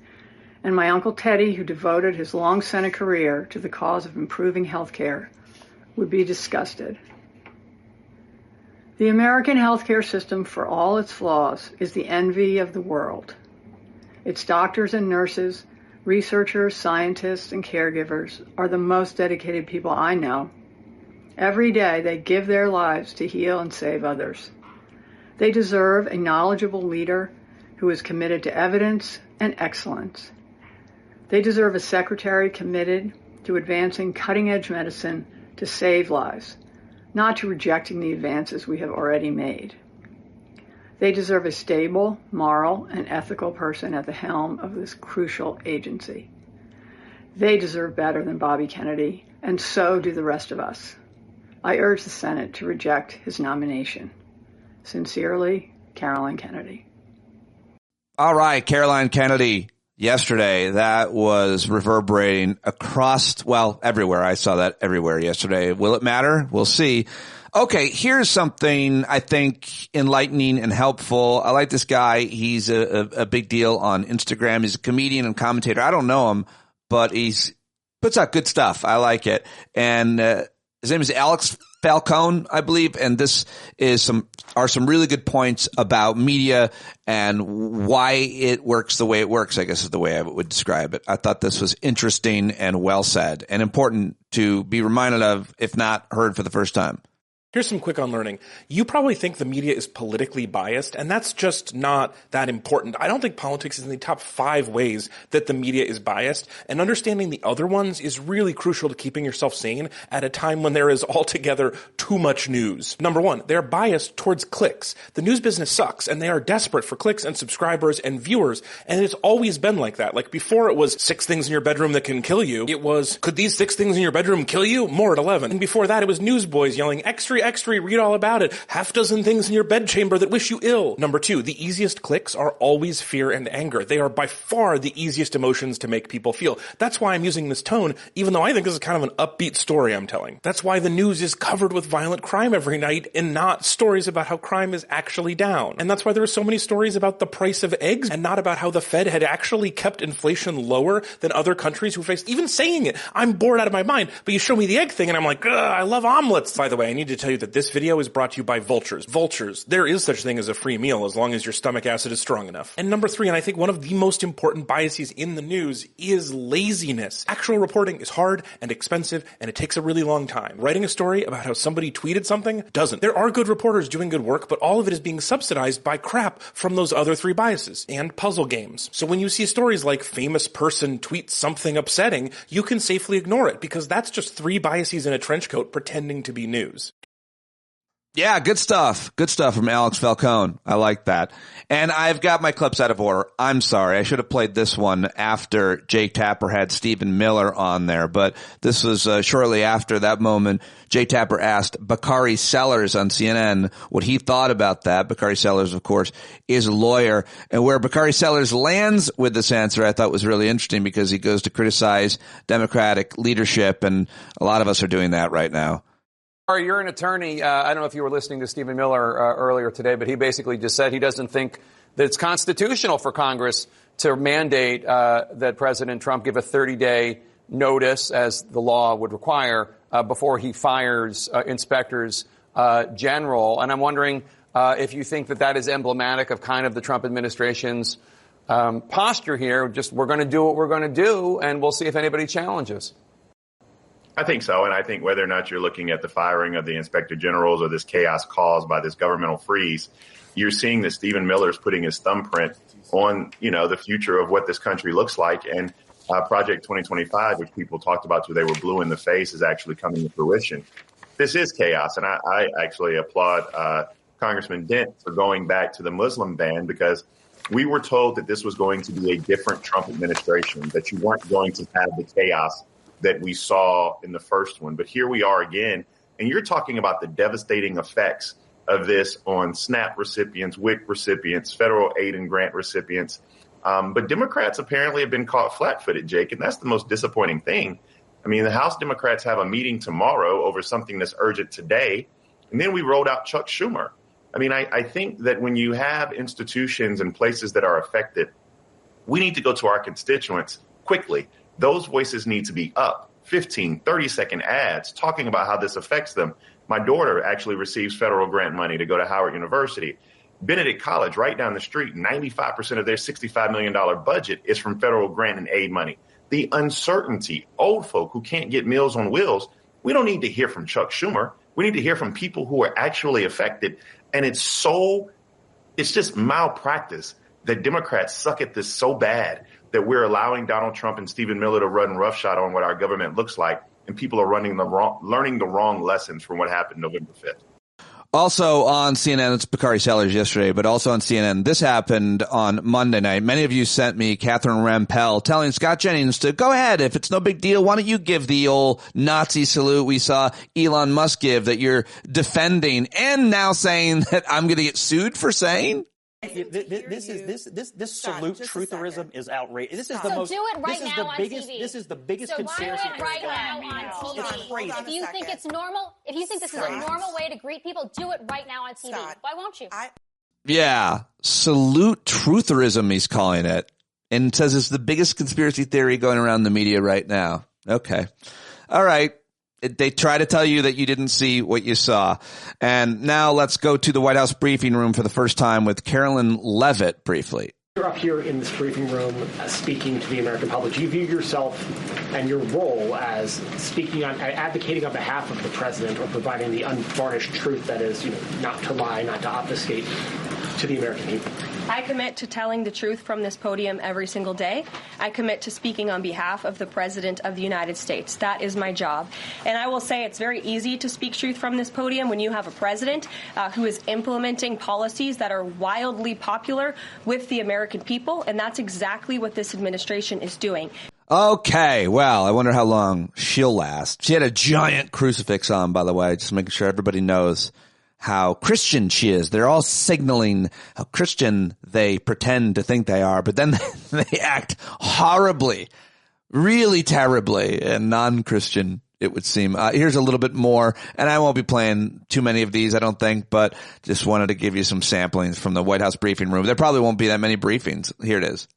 and my Uncle Teddy, who devoted his long Senate career to the cause of improving health care, would be disgusted. The American healthcare system, for all its flaws, is the envy of the world. Its doctors and nurses, researchers, scientists, and caregivers are the most dedicated people I know. Every day they give their lives to heal and save others. They deserve a knowledgeable leader who is committed to evidence and excellence. They deserve a secretary committed to advancing cutting-edge medicine to save lives, not to rejecting the advances we have already made. They deserve a stable, moral, and ethical person at the helm of this crucial agency. They deserve better than Bobby Kennedy, and so do the rest of us. I urge the Senate to reject his nomination. Sincerely, Caroline Kennedy. All right, Caroline Kennedy, yesterday. That was reverberating across, well, everywhere. I saw that everywhere yesterday. Will it matter? We'll see. Okay, here's something I think enlightening and helpful. I like this guy. He's a big deal on Instagram. He's a comedian and commentator. I don't know him, but he's puts out good stuff. I like it. And his name is Alex Falcone, I believe, and this is some really good points about media and why it works the way it works, I guess is the way I would describe it. I thought this was interesting and well said and important to be reminded of, if not heard for the first time. Here's some quick on learning. You probably think the media is politically biased, and that's just not that important. I don't think politics is in the top 5 ways that the media is biased, and understanding the other ones is really crucial to keeping yourself sane at a time when there is altogether too much news. Number 1, they're biased towards clicks. The news business sucks, and they are desperate for clicks and subscribers and viewers, and it's always been like that. Like before it was 6 things in your bedroom that can kill you, it was, could these 6 things in your bedroom kill you? More at 11. And before that it was newsboys yelling, extra, read all about it. Half dozen things in your bedchamber that wish you ill. Number 2, the easiest clicks are always fear and anger. They are by far the easiest emotions to make people feel. That's why I'm using this tone, even though I think this is kind of an upbeat story I'm telling. That's why the news is covered with violent crime every night and not stories about how crime is actually down. And that's why there are so many stories about the price of eggs and not about how the Fed had actually kept inflation lower than other countries who faced, even saying it. I'm bored out of my mind, but you show me the egg thing and I'm like, ugh, I love omelets. By the way, I need to tell you that this video is brought to you by Vultures. Vultures. There is such thing as a free meal as long as your stomach acid is strong enough. And number 3, and I think one of the most important biases in the news, is laziness. Actual reporting is hard and expensive, and it takes a really long time. Writing a story about how somebody tweeted something doesn't. There are good reporters doing good work, but all of it is being subsidized by crap from those other 3 biases and puzzle games. So when you see stories like famous person tweets something upsetting, you can safely ignore it because that's just 3 biases in a trench coat pretending to be news. Yeah, good stuff. Good stuff from Alex Falcone. I like that. And I've got my clips out of order. I'm sorry. I should have played this one after Jake Tapper had Stephen Miller on there, but this was shortly after that moment. Jake Tapper asked Bakari Sellers on CNN what he thought about that. Bakari Sellers, of course, is a lawyer. And where Bakari Sellers lands with this answer, I thought was really interesting because he goes to criticize Democratic leadership, and a lot of us are doing that right now. You're an attorney. I don't know if you were listening to Stephen Miller earlier today, but he basically just said he doesn't think that it's constitutional for Congress to mandate that President Trump give a 30-day notice, as the law would require, before he fires inspectors general. And I'm wondering if you think that that is emblematic of kind of the Trump administration's posture here. Just, we're going to do what we're going to do, and we'll see if anybody challenges. I think so. And I think whether or not you're looking at the firing of the inspector generals or this chaos caused by this governmental freeze, you're seeing that Stephen Miller is putting his thumbprint on, the future of what this country looks like. And Project 2025, which people talked about till they were blue in the face, is actually coming to fruition. This is chaos. And I actually applaud Congressman Dent for going back to the Muslim ban, because we were told that this was going to be a different Trump administration, that you weren't going to have the chaos that we saw in the first one. But here we are again, and you're talking about the devastating effects of this on SNAP recipients, WIC recipients, federal aid and grant recipients. But Democrats apparently have been caught flat-footed, Jake, and that's the most disappointing thing. I mean, the House Democrats have a meeting tomorrow over something that's urgent today, and then we rolled out Chuck Schumer. I mean, I think that when you have institutions and places that are affected, we need to go to our constituents quickly. Those voices need to be up. 15, 30-second ads talking about how this affects them. My daughter actually receives federal grant money to go to Howard University. Benedict College, right down the street, 95% of their $65 million budget is from federal grant and aid money. The uncertainty, old folk who can't get Meals on Wheels, we don't need to hear from Chuck Schumer. We need to hear from people who are actually affected. And it's just malpractice that Democrats suck at this so bad that we're allowing Donald Trump and Stephen Miller to run roughshod on what our government looks like, and people are learning the wrong lessons from what happened November 5th. Also on CNN, it's Bakari Sellers yesterday, but also on CNN, this happened on Monday night. Many of you sent me Catherine Rampell telling Scott Jennings to go ahead. If it's no big deal, why don't you give the old Nazi salute we saw Elon Musk give that you're defending, and now saying that I'm going to get sued for saying? This salute trutherism is outrageous. This is the most. Do it right now on TV. This is the biggest conspiracy. Do it right now on TV. If you think it's normal, if you think this is a normal way to greet people, do it right now on TV. Why won't you? Yeah, salute trutherism, he's calling it, and says it's the biggest conspiracy theory going around the media right now. Okay, all right. They try to tell you that you didn't see what you saw. And now let's go to the White House briefing room for the first time with Carolyn Levitt briefly. You're up here in this briefing room speaking to the American public. Do you view yourself and your role as speaking on, advocating on behalf of the president or providing the unvarnished truth that is, not to lie, not to obfuscate to the American people? I commit to telling the truth from this podium every single day. I commit to speaking on behalf of the President of the United States. That is my job. And I will say it's very easy to speak truth from this podium when you have a president who is implementing policies that are wildly popular with the American people, and that's exactly what this administration is doing. Okay, well, I wonder how long she'll last. She had a giant crucifix on, by the way, just making sure everybody knows how Christian she is. They're all signaling how Christian they pretend to think they are, but then they act horribly, really terribly, and non-Christian, it would seem. Here's a little bit more, and I won't be playing too many of these, I don't think, but just wanted to give you some samplings from the White House briefing room. There probably won't be that many briefings. Here it is.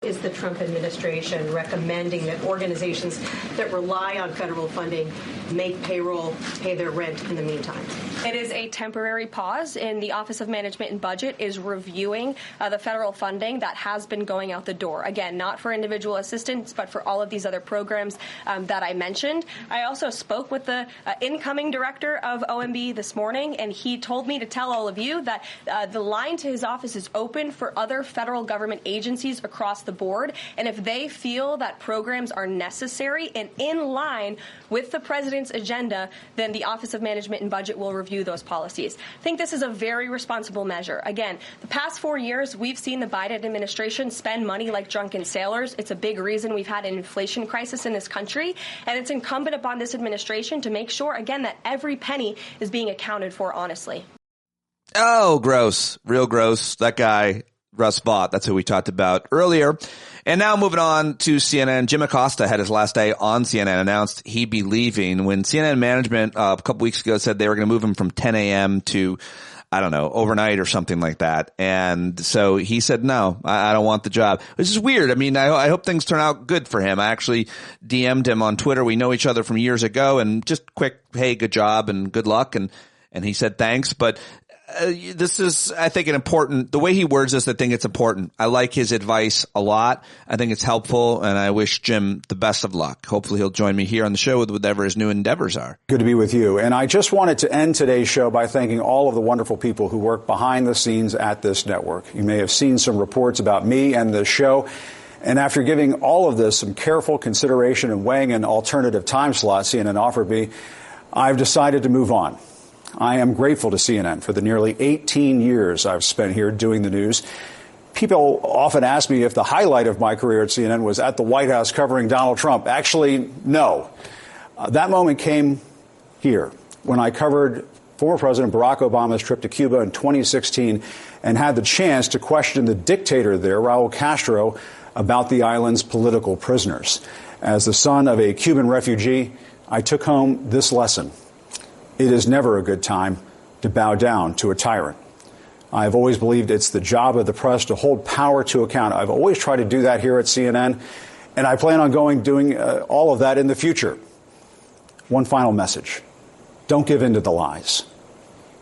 Is the Trump administration recommending that organizations that rely on federal funding make payroll, pay their rent in the meantime? It is a temporary pause, and the Office of Management and Budget is reviewing the federal funding that has been going out the door. Again, not for individual assistance, but for all of these other programs that I mentioned. I also spoke with the incoming director of OMB this morning, and he told me to tell all of you that the line to his office is open for other federal government agencies across the board, and if they feel that programs are necessary and in line with the president's agenda, then the Office of Management and Budget will review those policies. I think this is a very responsible measure. Again, the past 4 years, we've seen the Biden administration spend money like drunken sailors. It's a big reason we've had an inflation crisis in this country, and it's incumbent upon this administration to make sure, again, that every penny is being accounted for honestly. Oh, gross. Real gross. That guy, Russ Vought, that's who we talked about earlier. And now moving on to CNN, Jim Acosta had his last day on CNN, announced he'd be leaving when CNN management a couple weeks ago said they were going to move him from 10 a.m. to, I don't know, overnight or something like that. And so he said, no, I don't want the job, which is weird. I mean, I hope things turn out good for him. I actually DM'd him on Twitter. We know each other from years ago, and just quick, hey, good job and good luck. And he said thanks, but this is, I think, the way he words this, I think it's important. I like his advice a lot. I think it's helpful, and I wish Jim the best of luck. Hopefully he'll join me here on the show with whatever his new endeavors are. Good to be with you. And I just wanted to end today's show by thanking all of the wonderful people who work behind the scenes at this network. You may have seen some reports about me and the show. And after giving all of this some careful consideration and weighing an alternative time slot CNN offered me, I've decided to move on. I am grateful to CNN for the nearly 18 years I've spent here doing the news. People often ask me if the highlight of my career at CNN was at the White House covering Donald Trump. Actually, no. That moment came here when I covered former President Barack Obama's trip to Cuba in 2016 and had the chance to question the dictator there, Raul Castro, about the island's political prisoners. As the son of a Cuban refugee, I took home this lesson. It is never a good time to bow down to a tyrant. I've always believed it's the job of the press to hold power to account. I've always tried to do that here at CNN, and I plan on doing all of that in the future. One final message. Don't give in to the lies.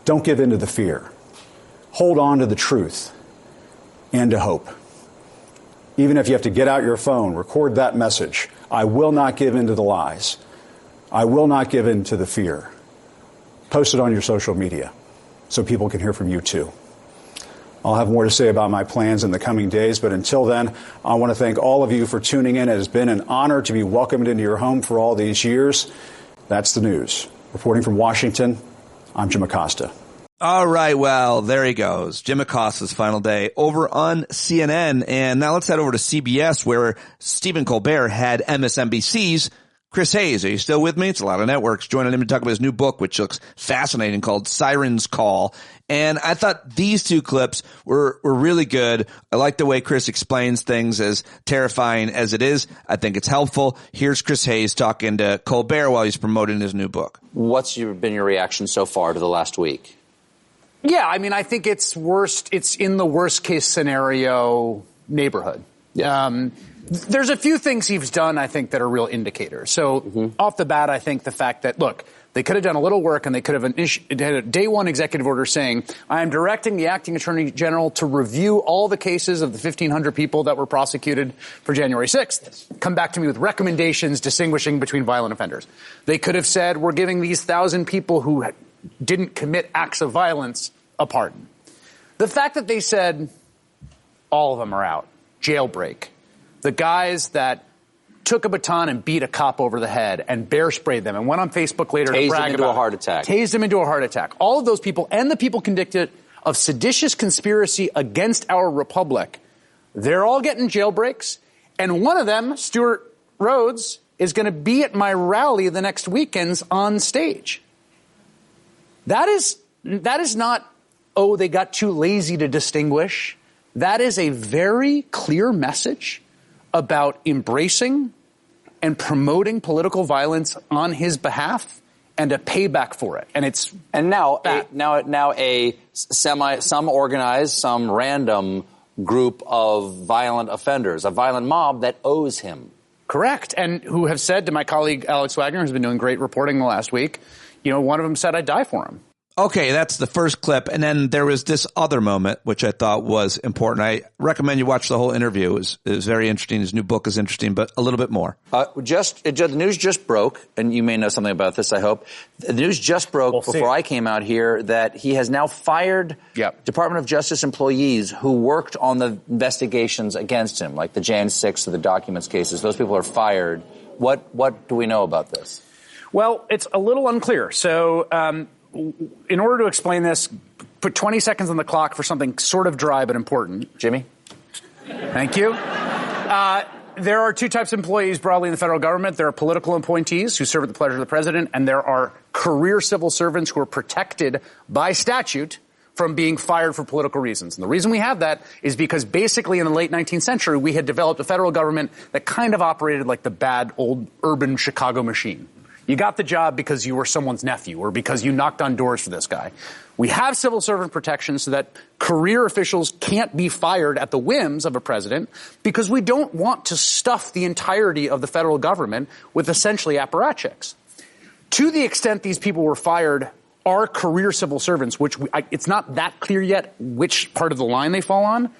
Don't give in to the fear. Hold on to the truth and to hope. Even if you have to get out your phone, record that message. I will not give in to the lies. I will not give in to the fear. Post it on your social media so people can hear from you too. I'll have more to say about my plans in the coming days, but until then, I want to thank all of you for tuning in. It has been an honor to be welcomed into your home for all these years. That's the news. Reporting from Washington, I'm Jim Acosta. All right, well, there he goes. Jim Acosta's final day over on CNN. And now let's head over to CBS, where Stephen Colbert had MSNBC's Chris Hayes. Are you still with me? It's a lot of networks joining him to talk about his new book, which looks fascinating, called Siren's Call. And I thought these two clips were really good. I like the way Chris explains things, as terrifying as it is. I think it's helpful. Here's Chris Hayes talking to Colbert while he's promoting his new book. What's been your reaction so far to the last week? Yeah, I mean, I think it's in the worst case scenario neighborhood. Yeah. There's a few things he's done, I think, that are real indicators. So off the bat, I think the fact that, look, they could have done a little work and they could have had a day one executive order saying, I am directing the acting attorney general to review all the cases of the 1,500 people that were prosecuted for January 6th. Come back to me with recommendations distinguishing between violent offenders. They could have said, we're giving these 1,000 people who didn't commit acts of violence a pardon. The fact that they said all of them are out, jailbreak, the guys that took a baton and beat a cop over the head and bear sprayed them and went on Facebook later to brag about tased him into a heart attack. All of those people and the people convicted of seditious conspiracy against our republic, they're all getting jailbreaks. And one of them, Stuart Rhodes, is going to be at my rally the next weekends on stage. That is not, oh, they got too lazy to distinguish. That is a very clear message about embracing and promoting political violence on his behalf and a payback for it. And now some organized, some random group of violent offenders, a violent mob that owes him. Correct. And who have said to my colleague Alex Wagner, who's been doing great reporting the last week, one of them said I'd die for him. Okay, that's the first clip. And then there was this other moment, which I thought was important. I recommend you watch the whole interview. It was very interesting. His new book is interesting, but a little bit more. The news just broke, and you may know something about this, I hope. The news just broke before I came out here that he has now fired Department of Justice employees who worked on the investigations against him, like the Jan 6 or the documents cases. Those people are fired. What do we know about this? Well, it's a little unclear. So, in order to explain this, put 20 seconds on the clock for something sort of dry but important. Jimmy? Thank you. There are two types of employees broadly in the federal government. There are political appointees who serve at the pleasure of the president, and there are career civil servants who are protected by statute from being fired for political reasons. And the reason we have that is because basically in the late 19th century, we had developed a federal government that kind of operated like the bad old urban Chicago machine. You got the job because you were someone's nephew or because you knocked on doors for this guy. We have civil servant protection so that career officials can't be fired at the whims of a president because we don't want to stuff the entirety of the federal government with essentially apparatchiks. To the extent these people were fired are career civil servants, which it's not that clear yet which part of the line they fall on.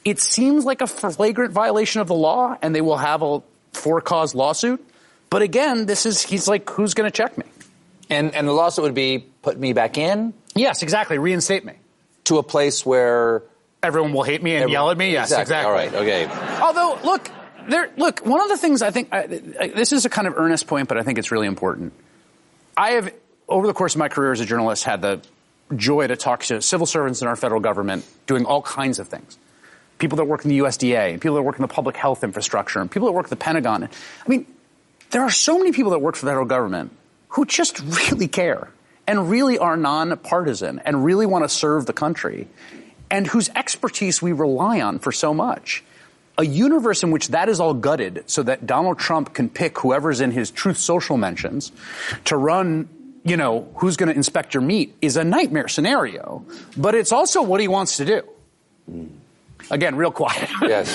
It seems like a flagrant violation of the law, and they will have a for-cause lawsuit. But again, he's like, who's going to check me? And the lawsuit would be put me back in? Yes, exactly. Reinstate me. To a place where everyone will hate me and yell at me? Yes, exactly. All right, okay. Although, look, one of the things I think, this is a kind of earnest point, but I think it's really important. I have, over the course of my career as a journalist, had the joy to talk to civil servants in our federal government doing all kinds of things. People that work in the USDA, and people that work in the public health infrastructure, and people that work at the Pentagon. I mean, there are so many people that work for the federal government who just really care and really are nonpartisan and really want to serve the country and whose expertise we rely on for so much. A universe in which that is all gutted so that Donald Trump can pick whoever's in his Truth Social mentions to run, who's going to inspect your meat is a nightmare scenario. But it's also what he wants to do. Again, real quiet. Yes.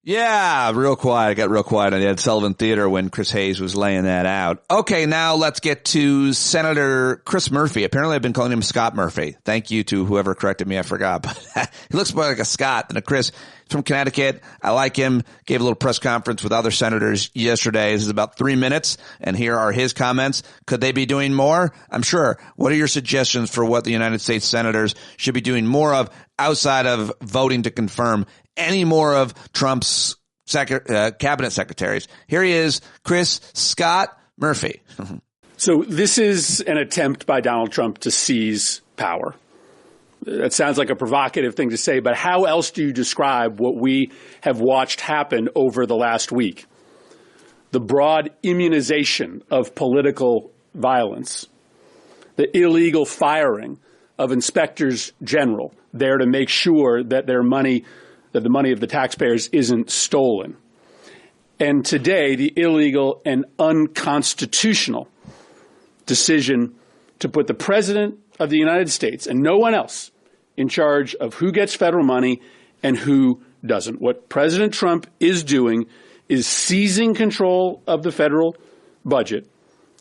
Yeah, real quiet. I got real quiet on the Ed Sullivan Theater when Chris Hayes was laying that out. Okay, now let's get to Senator Chris Murphy. Apparently I've been calling him Scott Murphy. Thank you to whoever corrected me. I forgot. But he looks more like a Scott than a Chris. He's from Connecticut. I like him. Gave a little press conference with other senators yesterday. This is about 3 minutes, and here are his comments. Could they be doing more? I'm sure. What are your suggestions for what the United States senators should be doing more of outside of voting to confirm any more of Trump's cabinet secretaries? Here he is, Chris Scott Murphy. So this is an attempt by Donald Trump to seize power. That sounds like a provocative thing to say, but how else do you describe what we have watched happen over the last week? the broad immunization of political violence, the illegal firing of inspectors general there to make sure that the money of the taxpayers isn't stolen. And today, the illegal and unconstitutional decision to put the President of the United States and no one else in charge of who gets federal money and who doesn't. What President Trump is doing is seizing control of the federal budget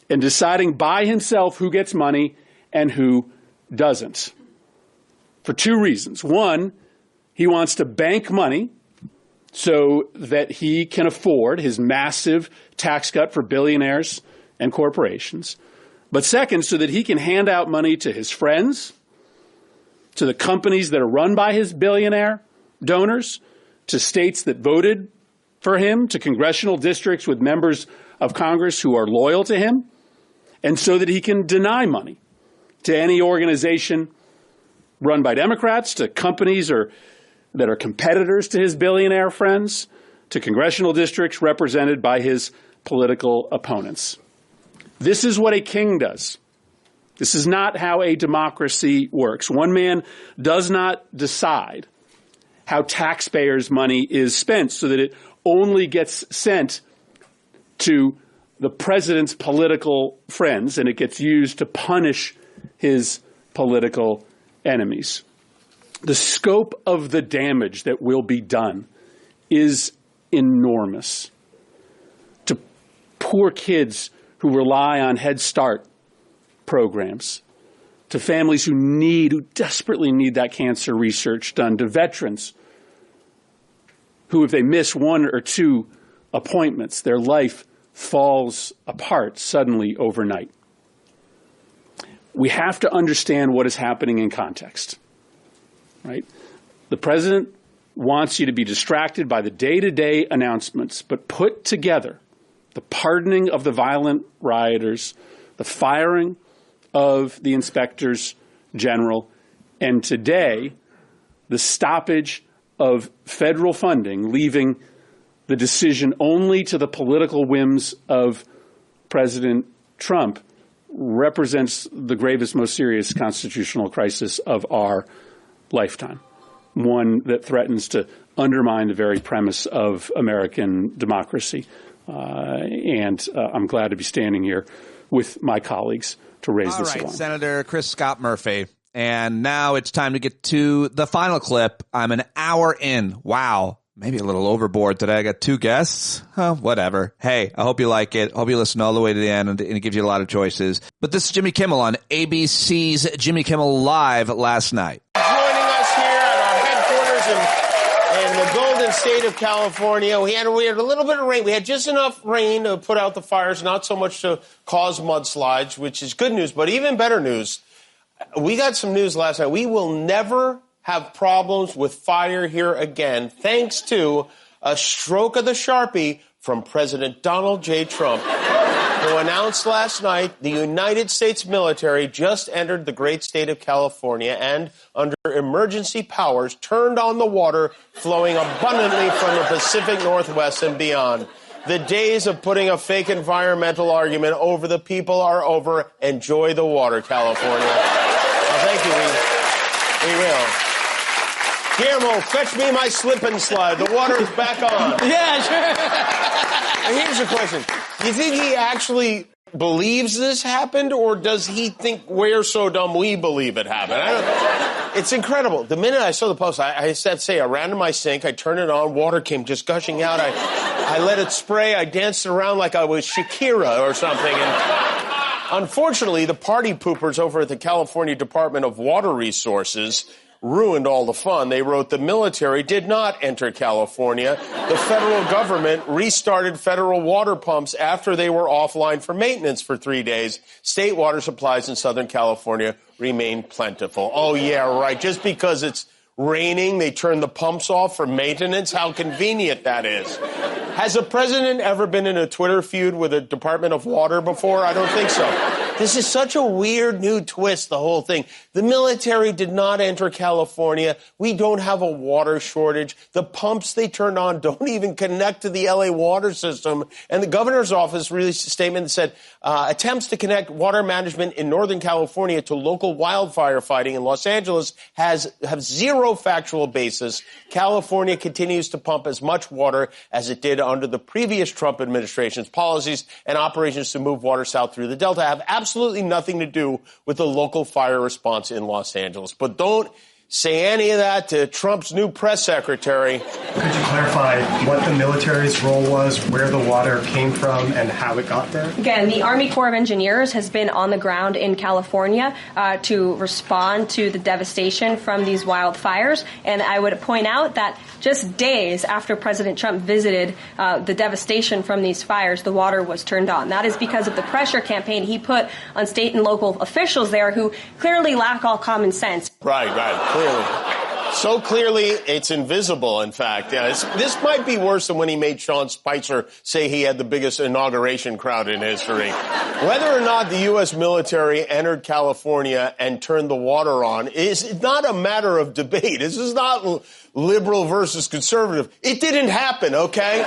and deciding by himself who gets money and who doesn't. For two reasons. One, he wants to bank money so that he can afford his massive tax cut for billionaires and corporations. But second, so that he can hand out money to his friends, to the companies that are run by his billionaire donors, to states that voted for him, to congressional districts with members of Congress who are loyal to him, and so that he can deny money to any organization run by Democrats, to companies that are competitors to his billionaire friends, to congressional districts represented by his political opponents. This is what a king does. This is not how a democracy works. One man does not decide how taxpayers' money is spent so that it only gets sent to the president's political friends and it gets used to punish his political enemies. The scope of the damage that will be done is enormous. To poor kids who rely on Head Start programs, to families who desperately need that cancer research done, to veterans who, if they miss one or two appointments, their life falls apart suddenly overnight. We have to understand what is happening in context, right? The president wants you to be distracted by the day-to-day announcements, but put together the pardoning of the violent rioters, the firing of the inspectors general, and today, the stoppage of federal funding, leaving the decision only to the political whims of President Trump, represents the gravest, most serious constitutional crisis of our lifetime, one that threatens to undermine the very premise of American democracy. And I'm glad to be standing here with my colleagues to raise this alarm. Senator Chris Scott Murphy. And now it's time to get to the final clip. I'm an hour in. Wow. Maybe a little overboard today. I got two guests. Whatever. Hey, I hope you like it. Hope you listen all the way to the end, and it gives you a lot of choices. But this is Jimmy Kimmel on ABC's Jimmy Kimmel Live last night. Joining us here at our headquarters in the Golden State of California. We had a little bit of rain. We had just enough rain to put out the fires, not so much to cause mudslides, which is good news. But even better news, we got some news last night. We will never have problems with fire here again, thanks to a stroke of the Sharpie from President Donald J. Trump, who announced last night the United States military just entered the great state of California and, under emergency powers, turned on the water flowing abundantly from the Pacific Northwest and beyond. The days of putting a fake environmental argument over the people are over. Enjoy the water, California. Well, thank you. We will. Guillermo, fetch me my slip and slide. The water is back on. Yeah, sure. And here's the question. Do you think he actually believes this happened, or does he think we're so dumb we believe it happened? It's incredible. The minute I saw the post, I ran to my sink, I turned it on, water came just gushing out. I let it spray, I danced around like I was Shakira or something. And unfortunately, the party poopers over at the California Department of Water Resources ruined all the fun. They wrote, the military did not enter California. The federal government restarted federal water pumps after they were offline for maintenance for 3 days. State water supplies in Southern California remain plentiful. Oh, yeah, right. Just because it's raining, they turn the pumps off for maintenance? How convenient that is. Has a president ever been in a Twitter feud with the Department of Water before? I don't think so. This is such a weird new twist, the whole thing. The military did not enter California. We don't have a water shortage. The pumps they turned on don't even connect to the LA water system. And the governor's office released a statement that said attempts to connect water management in Northern California to local wildfire fighting in Los Angeles have zero factual basis. California continues to pump as much water as it did under the previous Trump administration's policies, and operations to move water south through the Delta have absolutely nothing to do with the local fire response in Los Angeles. But don't say any of that to Trump's new press secretary. Could you clarify what the military's role was, where the water came from, and how it got there? Again, the Army Corps of Engineers has been on the ground in California to respond to the devastation from these wildfires. And I would point out that just days after President Trump visited the devastation from these fires, the water was turned on. That is because of the pressure campaign he put on state and local officials there who clearly lack all common sense. Right, clearly. So clearly, it's invisible, in fact. Yeah, this might be worse than when he made Sean Spicer say he had the biggest inauguration crowd in history. Whether or not the U.S. military entered California and turned the water on is not a matter of debate. This is not liberal versus conservative. It didn't happen, okay?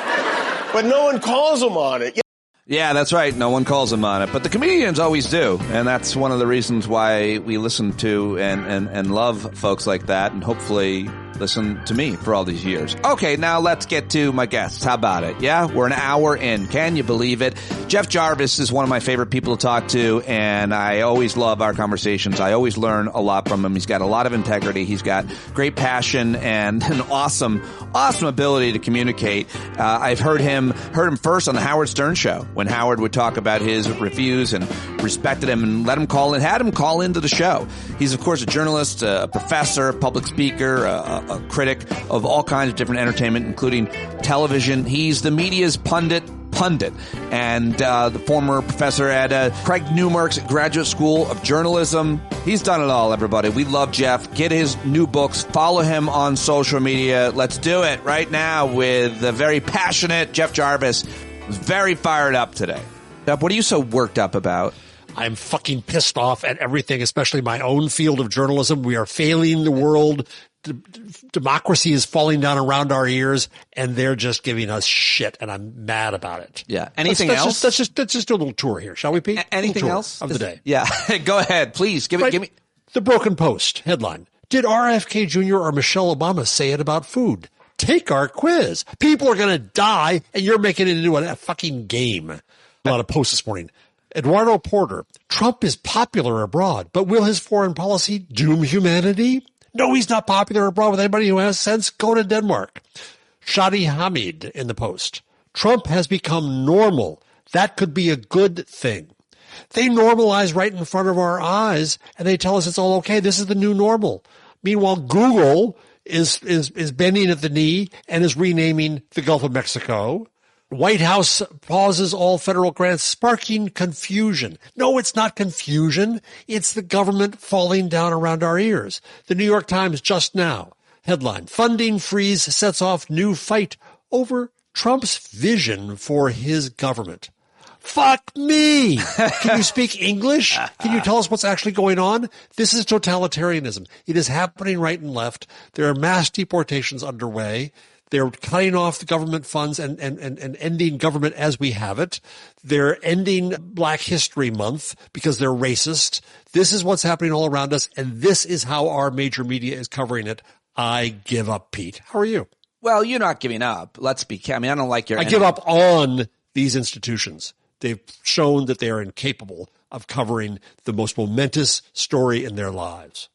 But no one calls them on it. Yeah, that's right. No one calls them on it. But the comedians always do. And that's one of the reasons why we listen to and love folks like that, and hopefully listen to me for all these years. Okay, now let's get to my guests. How about it? Yeah, we're an hour in. Can you believe it? Jeff Jarvis is one of my favorite people to talk to, and I always love our conversations. I always learn a lot from him. He's got a lot of integrity. He's got great passion and an awesome ability to communicate. I've heard him first on the Howard Stern show when Howard would talk about his reviews and respected him and had him call into the show. He's, of course, a journalist, a professor, a public speaker, a critic of all kinds of different entertainment, including television. He's the media's pundit, and the former professor at Craig Newmark's Graduate School of Journalism. He's done it all, everybody. We love Jeff. Get his new books. Follow him on social media. Let's do it right now with the very passionate Jeff Jarvis. He's very fired up today. Jeff, what are you so worked up about? I'm fucking pissed off at everything, especially my own field of journalism. We are failing the world. Democracy is falling down around our ears, and they're just giving us shit, and I'm mad about it. Yeah. Anything else? Let's just do a little tour here, shall we, Pete? Anything else of the day? Yeah. Go ahead, please. Give me The Broken Post headline: Did RFK Jr. or Michelle Obama say it about food? Take our quiz. People are going to die, and you're making it into a fucking game. A lot of posts this morning. Eduardo Porter: Trump is popular abroad, but will his foreign policy doom humanity? No, he's not popular abroad with anybody who has sense. Go to Denmark. Shadi Hamid in the Post: Trump has become normal. That could be a good thing. They normalize right in front of our eyes, and they tell us it's all okay. This is the new normal. Meanwhile, Google is bending at the knee and is renaming the Gulf of Mexico. White House pauses all federal grants, sparking confusion. No, it's not confusion. It's the government falling down around our ears. The New York Times just now. Headline: Funding freeze sets off new fight over Trump's vision for his government. Fuck me! Can you speak English? Can you tell us what's actually going on? This is totalitarianism. It is happening right and left. There are mass deportations underway. They're cutting off the government funds and ending government as we have it. They're ending Black History Month because they're racist. This is what's happening all around us, and this is how our major media is covering it. I give up, Pete. How are you? Well, you're not giving up. I don't like your... I give up on these institutions. They've shown that they are incapable of covering the most momentous story in their lives.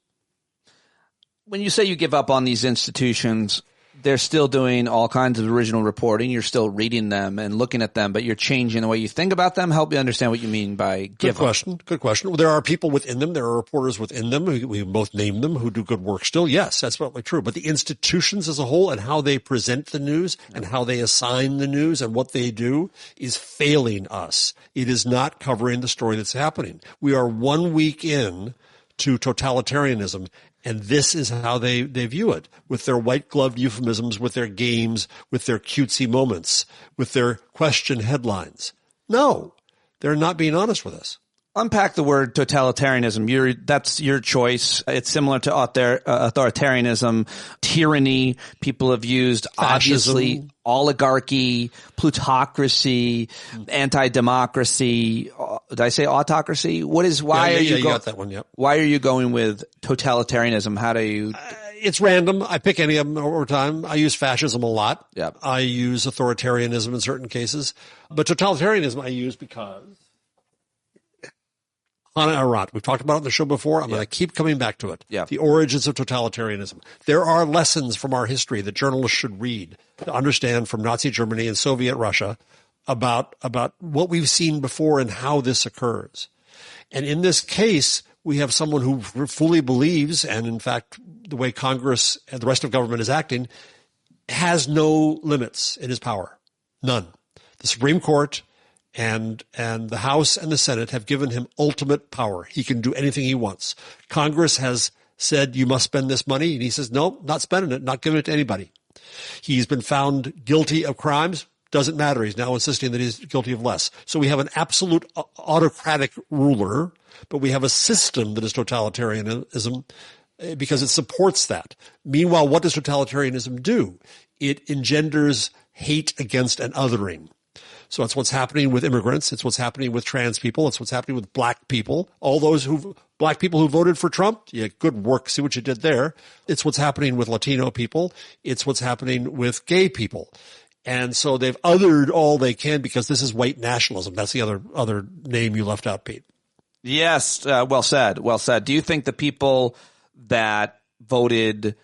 When you say you give up on these institutions, they're still doing all kinds of original reporting. You're still reading them and looking at them, but you're changing the way you think about them. Help me understand what you mean by give up. Good question. Well, there are people within them. There are reporters within them. We both name them who do good work still. Yes, that's probably true. But the institutions as a whole and how they present the news and how they assign the news and what they do is failing us. It is not covering the story that's happening. We are 1 week in to totalitarianism, and this is how they view it, with their white-gloved euphemisms, with their games, with their cutesy moments, with their question headlines. No, they're not being honest with us. Unpack the word totalitarianism. That's your choice. It's similar to authoritarianism, tyranny. People have used Fascism. Obviously oligarchy, plutocracy, anti-democracy. Did I say autocracy? You got that one, yep. Why are you going with totalitarianism? How do you? It's random. I pick any of them over time. I use fascism a lot. Yep. I use authoritarianism in certain cases. But totalitarianism I use because Hannah Arendt. We've talked about it on the show before. I'm going to keep coming back to it. Yeah. The origins of totalitarianism. There are lessons from our history that journalists should read to understand from Nazi Germany and Soviet Russia about what we've seen before and how this occurs. And in this case, we have someone who fully believes, and in fact, the way Congress and the rest of government is acting, has no limits in his power. None. The Supreme Court and the House and the Senate have given him ultimate power. He can do anything he wants. Congress has said, you must spend this money. And he says, no, not spending it, not giving it to anybody. He's been found guilty of crimes. Doesn't matter. He's now insisting that he's guilty of less. So we have an absolute autocratic ruler, but we have a system that is totalitarianism because it supports that. Meanwhile, what does totalitarianism do? It engenders hate against and othering. So it's what's happening with immigrants. It's what's happening with trans people. It's what's happening with black people. All those black people who voted for Trump. Yeah, good work. See what you did there. It's what's happening with Latino people. It's what's happening with gay people. And so they've othered all they can because this is white nationalism. That's the other name you left out, Pete. Yes. Well said. Well said. Do you think the people that voted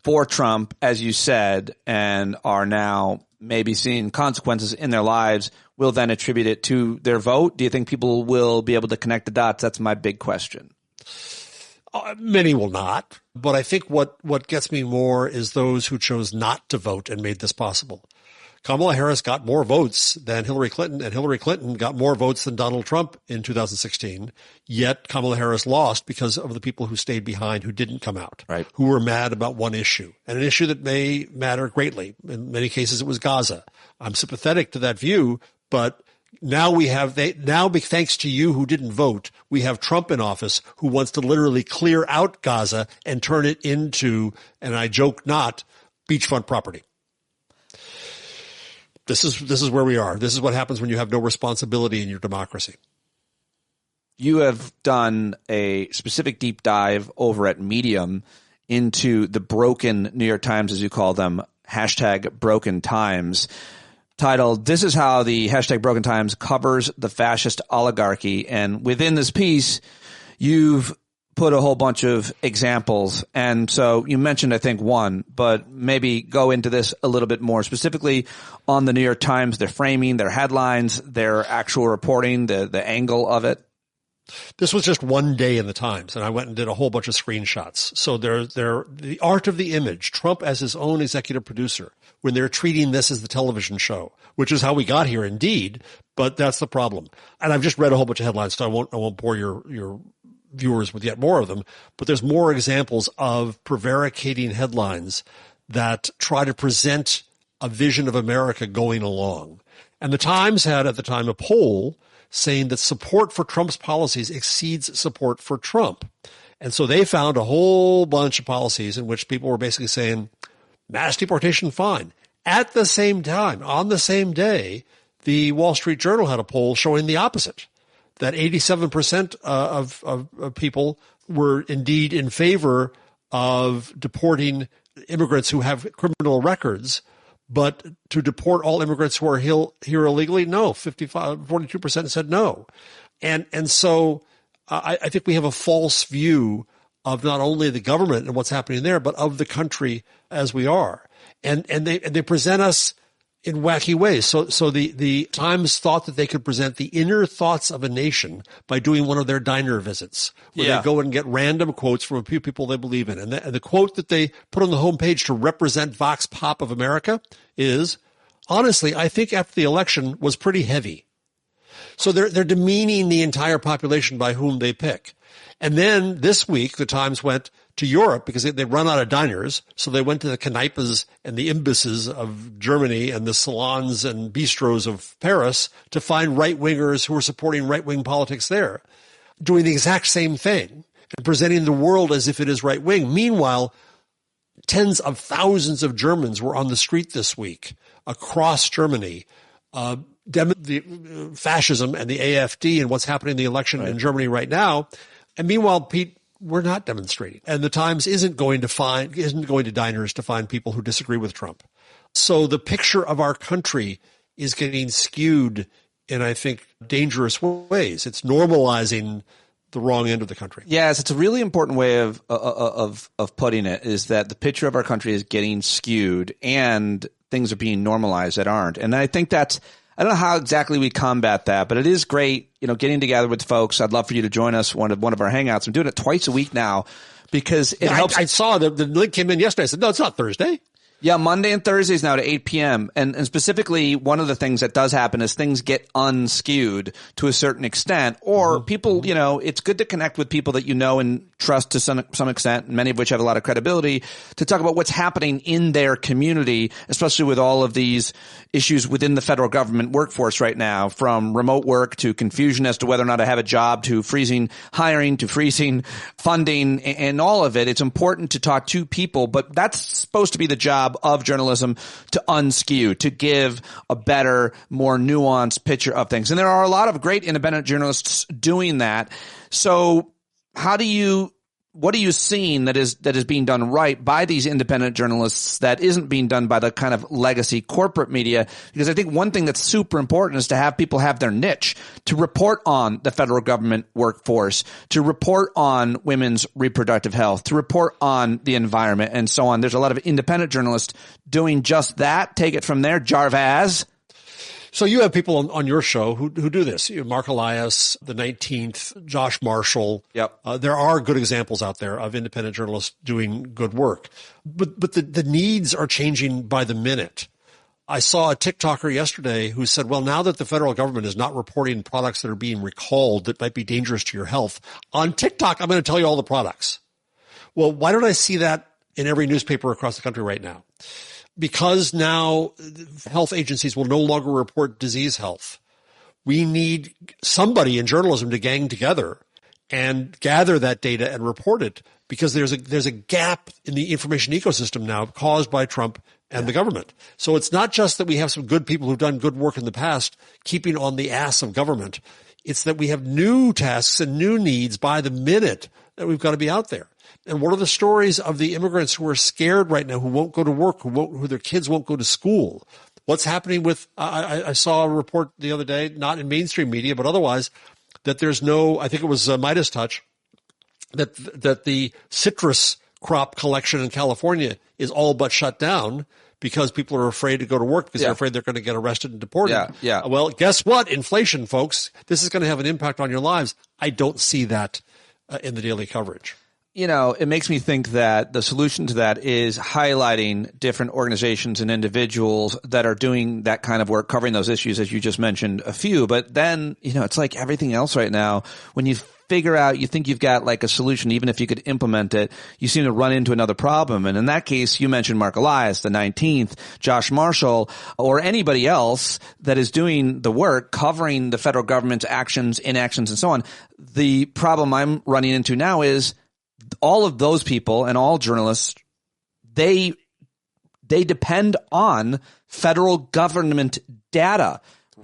for Trump, as you said, and are now maybe seeing consequences in their lives, will then attribute it to their vote? Do you think people will be able to connect the dots? That's my big question. Many will not. But I think what gets me more is those who chose not to vote and made this possible. Kamala Harris got more votes than Hillary Clinton, and Hillary Clinton got more votes than Donald Trump in 2016. Yet Kamala Harris lost because of the people who stayed behind, who didn't come out, right, who were mad about one issue, and an issue that may matter greatly. In many cases, it was Gaza. I'm sympathetic to that view, but now thanks to you who didn't vote, we have Trump in office who wants to literally clear out Gaza and turn it into, and I joke not, beachfront property. This is where we are. This is what happens when you have no responsibility in your democracy. You have done a specific deep dive over at Medium into the broken New York Times, as you call them, #broken times, titled, "This is how the #broken times covers the fascist oligarchy." And within this piece, you've put a whole bunch of examples. And so you mentioned, I think, one, but maybe go into this a little bit more specifically on the New York Times, their framing, their headlines, their actual reporting, the angle of it. This was just one day in the Times, and I went and did a whole bunch of screenshots. So the art of the image, Trump as his own executive producer, when they're treating this as the television show, which is how we got here indeed, but that's the problem. And I've just read a whole bunch of headlines, so I won't bore your viewers with yet more of them, but there's more examples of prevaricating headlines that try to present a vision of America going along. And the Times had at the time a poll saying that support for Trump's policies exceeds support for Trump. And so they found a whole bunch of policies in which people were basically saying, mass deportation, fine. At the same time, on the same day, the Wall Street Journal had a poll showing the opposite, that 87% of people were indeed in favor of deporting immigrants who have criminal records, but to deport all immigrants who are here illegally, no. 42% said no. And so I think we have a false view of not only the government and what's happening there, but of the country as we are. And they present us in wacky ways. So the Times thought that they could present the inner thoughts of a nation by doing one of their diner visits, where they go and get random quotes from a few people they believe in. And the quote that they put on the homepage to represent Vox Pop of America is, honestly, I think after the election was pretty heavy. So they're demeaning the entire population by whom they pick. And then this week, the Times went to Europe because they run out of diners. So they went to the Kneipas and the imbisses of Germany and the salons and bistros of Paris to find right-wingers who were supporting right-wing politics there, doing the exact same thing and presenting the world as if it is right-wing. Meanwhile, tens of thousands of Germans were on the street this week across Germany, the fascism and the AfD and what's happening in the election in Germany right now. And meanwhile, Pete, we're not demonstrating. And the Times isn't going to diners to find people who disagree with Trump. So the picture of our country is getting skewed in, I think, dangerous ways. It's normalizing the wrong end of the country. Yes, it's a really important way of putting it, is that the picture of our country is getting skewed and things are being normalized that aren't. And I think I don't know how exactly we combat that, but it is great, getting together with folks. I'd love for you to join us one of our hangouts. I'm doing it twice a week now because it helps. I saw the link came in yesterday. I said, no, it's not Thursday. Yeah, Monday and Thursdays now to 8 p.m. And specifically, one of the things that does happen is things get unskewed to a certain extent, or people, it's good to connect with people that you know and trust to some extent, many of which have a lot of credibility, to talk about what's happening in their community, especially with all of these issues within the federal government workforce right now, from remote work to confusion as to whether or not I have a job, to freezing hiring, to freezing funding, and all of it. It's important to talk to people, but that's supposed to be the job of journalism, to unskew, to give a better, more nuanced picture of things. And there are a lot of great independent journalists doing that. So what are you seeing that is being done right by these independent journalists that isn't being done by the kind of legacy corporate media? Because I think one thing that's super important is to have people have their niche, to report on the federal government workforce, to report on women's reproductive health, to report on the environment, and so on. There's a lot of independent journalists doing just that. Take it from there, Jarvis. So you have people on your show who do this. Mark Elias, the 19th, Josh Marshall. Yep. There are good examples out there of independent journalists doing good work. But the needs are changing by the minute. I saw a TikToker yesterday who said, well, now that the federal government is not reporting products that are being recalled that might be dangerous to your health, on TikTok, I'm going to tell you all the products. Well, why don't I see that in every newspaper across the country right now? Because now health agencies will no longer report disease health. We need somebody in journalism to gang together and gather that data and report it, because there's a gap in the information ecosystem now caused by Trump and the government. So it's not just that we have some good people who've done good work in the past keeping on the ass of government. It's that we have new tasks and new needs by the minute that we've got to be out there. And what are the stories of the immigrants who are scared right now, who won't go to work, who their kids won't go to school? What's happening with, I saw a report the other day, not in mainstream media, but otherwise, that there's I think it was Midas Touch, that the citrus crop collection in California is all but shut down because people are afraid to go to work because they're afraid they're going to get arrested and deported. Yeah. Well, guess what? Inflation, folks. This is going to have an impact on your lives. I don't see that in the daily coverage. It makes me think that the solution to that is highlighting different organizations and individuals that are doing that kind of work, covering those issues, as you just mentioned a few. But then, it's like everything else right now. When you figure out, you think you've got like a solution, even if you could implement it, you seem to run into another problem. And in that case, you mentioned Mark Elias, the 19th, Josh Marshall, or anybody else that is doing the work, covering the federal government's actions, inactions, and so on. The problem I'm running into now is all of those people and all journalists, they depend on federal government data,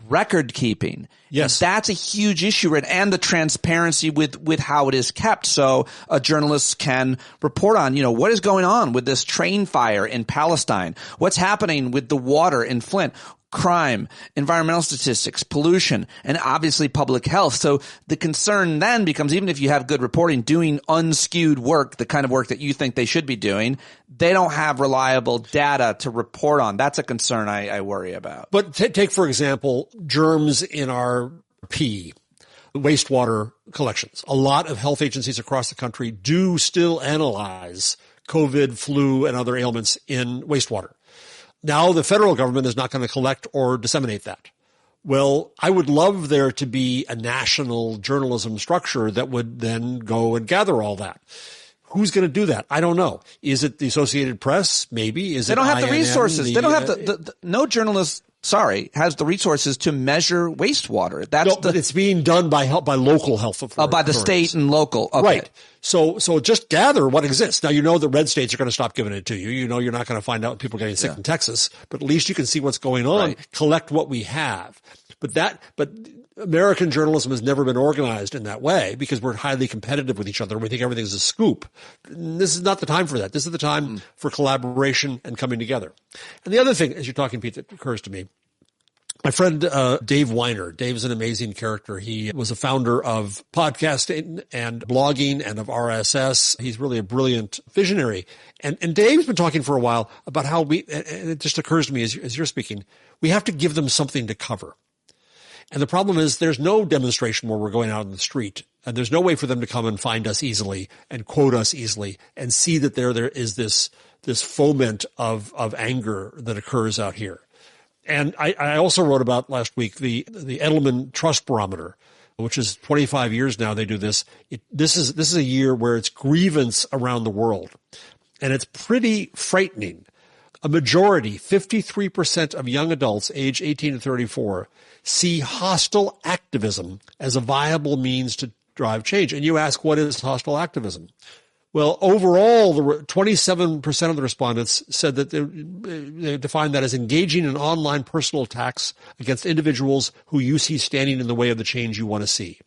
record keeping. Yes. That's a huge issue, right? And the transparency with how it is kept. So a journalist can report on, what is going on with this train fire in Palestine? What's happening with the water in Flint? Crime, environmental statistics, pollution, and obviously public health. So the concern then becomes, even if you have good reporting, doing unskewed work, the kind of work that you think they should be doing, they don't have reliable data to report on. That's a concern I worry about. But take, for example, germs in our pee, wastewater collections. A lot of health agencies across the country do still analyze COVID, flu, and other ailments in wastewater. Now the federal government is not going to collect or disseminate that. Well, I would love there to be a national journalism structure that would then go and gather all that. Who's going to do that? I don't know. Is it the Associated Press? Maybe. Is they it don't have the INN, resources. They don't have no journalist, has the resources to measure wastewater. But it's being done by local health authorities. By the state and local. Okay. Right. So just gather what exists. Now, you know the red states are going to stop giving it to you. You know you're not going to find out people getting sick in Texas, but at least you can see what's going on, collect what we have. But American journalism has never been organized in that way because we're highly competitive with each other. We think everything's a scoop. This is not the time for that. This is the time for collaboration and coming together. And the other thing, as you're talking, Pete, that occurs to me, my friend Dave Weiner. Dave is an amazing character. He was a founder of podcasting and blogging and of RSS. He's really a brilliant visionary. And Dave's been talking for a while about how and it just occurs to me as you're speaking, we have to give them something to cover. And the problem is there's no demonstration where we're going out in the street, and there's no way for them to come and find us easily and quote us easily and see that there is this foment of anger that occurs out here. And I also wrote about last week the Edelman Trust Barometer, which is 25 years now they do this. This is a year where it's grievance around the world, and it's pretty frightening. A majority, 53% of young adults age 18 to 34, see hostile activism as a viable means to drive change. And you ask, what is hostile activism? Well, overall, 27% of the respondents said that they define that as engaging in online personal attacks against individuals who you see standing in the way of the change you want to see.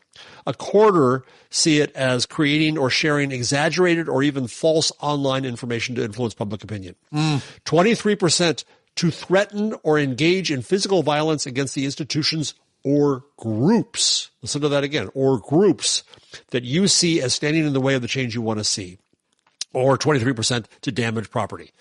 A quarter see it as creating or sharing exaggerated or even false online information to influence public opinion. 23% to threaten or engage in physical violence against the institutions or groups. Listen to that again. Or groups that you see as standing in the way of the change you want to see. Or 23% to damage property.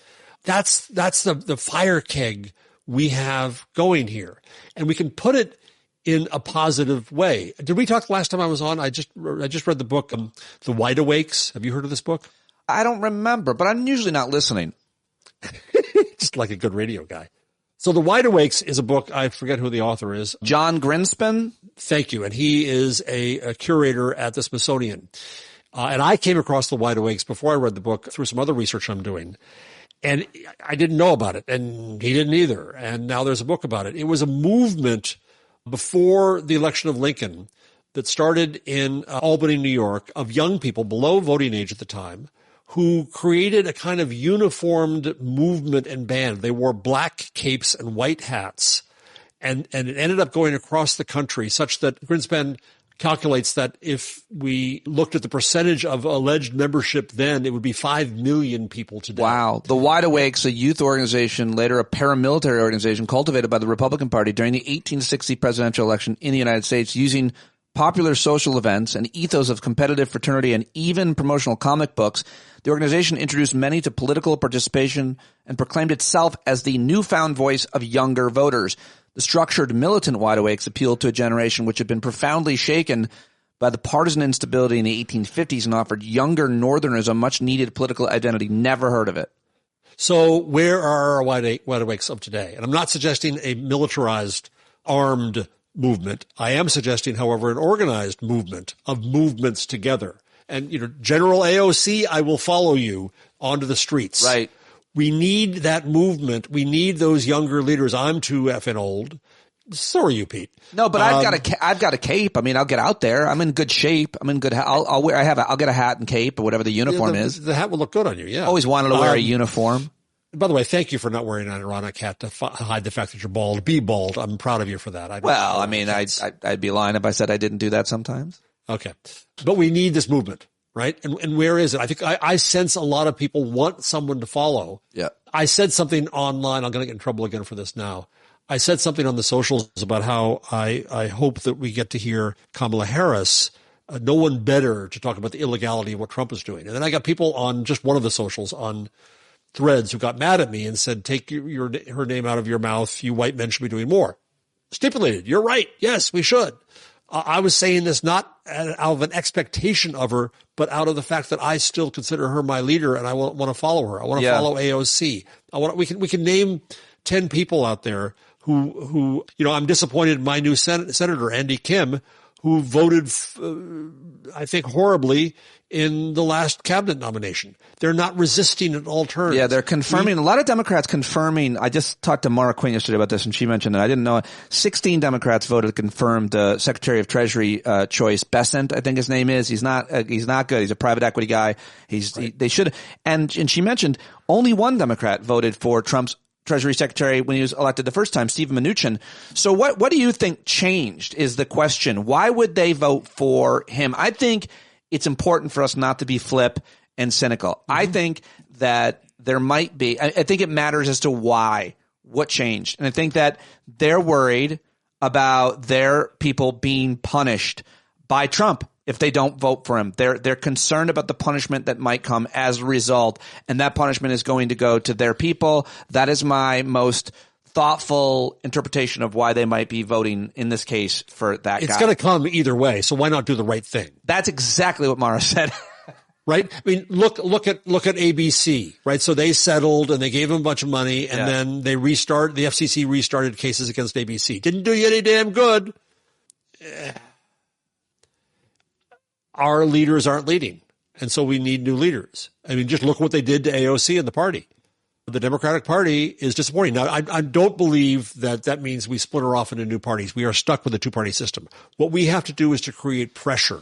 That's the fire keg we have going here. And we can put it in a positive way. Did we talk last time I was on? I just read the book, The Wide Awakes. Have you heard of this book? I don't remember, but I'm usually not listening. Just like a good radio guy. So The Wide Awakes is a book, I forget who the author is. John Grinspan? Thank you. And he is a curator at the Smithsonian. And I came across The Wide Awakes before I read the book through some other research I'm doing. And I didn't know about it, and he didn't either. And now there's a book about it. It was a movement before the election of Lincoln that started in Albany, New York, of young people below voting age at the time who created a kind of uniformed movement and band. They wore black capes and white hats, and it ended up going across the country such that Greenspan calculates that if we looked at the percentage of alleged membership then, it would be 5 million people today. Wow. The Wide Awakes, a youth organization, later a paramilitary organization cultivated by the Republican Party during the 1860 presidential election in the United States, using popular social events, an ethos of competitive fraternity, and even promotional comic books. The organization introduced many to political participation and proclaimed itself as the newfound voice of younger voters. The structured militant Wide Awakes appealed to a generation which had been profoundly shaken by the partisan instability in the 1850s and offered younger Northerners a much-needed political identity. Never heard of it. So where are our Wide Awakes of today? And I'm not suggesting a militarized, armed movement. I am suggesting, however, an organized movement of movements together. And, General AOC, I will follow you onto the streets. Right. We need that movement. We need those younger leaders. I'm too effing old. So are you, Pete. No, but I've got a cape. I mean, I'll get out there. I'm in good shape. I'm in good. I'll get a hat and cape or whatever the uniform is. The hat will look good on you. Yeah. Always wanted to wear a uniform. By the way, thank you for not wearing an ironic hat to hide the fact that you're bald. Be bald. I'm proud of you for that. I'd be lying if I said I didn't do that sometimes. Okay. But we need this movement, right? And where is it? I think I sense a lot of people want someone to follow. Yeah. I said something online. I'm going to get in trouble again for this now. I said something on the socials about how I hope that we get to hear Kamala Harris, no one better to talk about the illegality of what Trump is doing. And then I got people on just one of the socials on Threads who got mad at me and said, take her name out of your mouth. You white men should be doing more. Stipulated. You're right. Yes, we should. I was saying this not out of an expectation of her, but out of the fact that I still consider her my leader and I want to follow her. I want to follow AOC. We can name 10 people out there who I'm disappointed in my new Senator, Andy Kim, who voted, I think, horribly in the last cabinet nomination. They're not resisting at all turns. Yeah, they're confirming. A lot of Democrats confirming. I just talked to Maura Quint yesterday about this, and she mentioned that. I didn't know it. 16 Democrats voted to confirm the Secretary of Treasury choice. Bessent, I think his name is. He's not good. He's a private equity guy. They should. And she mentioned only one Democrat voted for Trump's Treasury Secretary when he was elected the first time, Steve Mnuchin. So what do you think changed is the question. Why would they vote for him? I think it's important for us not to be flip and cynical. Mm-hmm. I think that there might be, I think it matters as to why, what changed. And I think that they're worried about their people being punished by Trump if they don't vote for him. They're concerned about the punishment that might come as a result, and that punishment is going to go to their people. That is my most thoughtful interpretation of why they might be voting in this case for that guy. It's going to come either way, so why not do the right thing? That's exactly what Maura said. Right? I mean, look at ABC, right? So they settled and they gave him a bunch of money, and then the FCC restarted cases against ABC. Didn't do you any damn good. Our leaders aren't leading, and so we need new leaders. I mean, just look what they did to AOC and the party. The Democratic Party is disappointing. Now, I don't believe that means we splinter off into new parties. We are stuck with a two-party system. What we have to do is to create pressure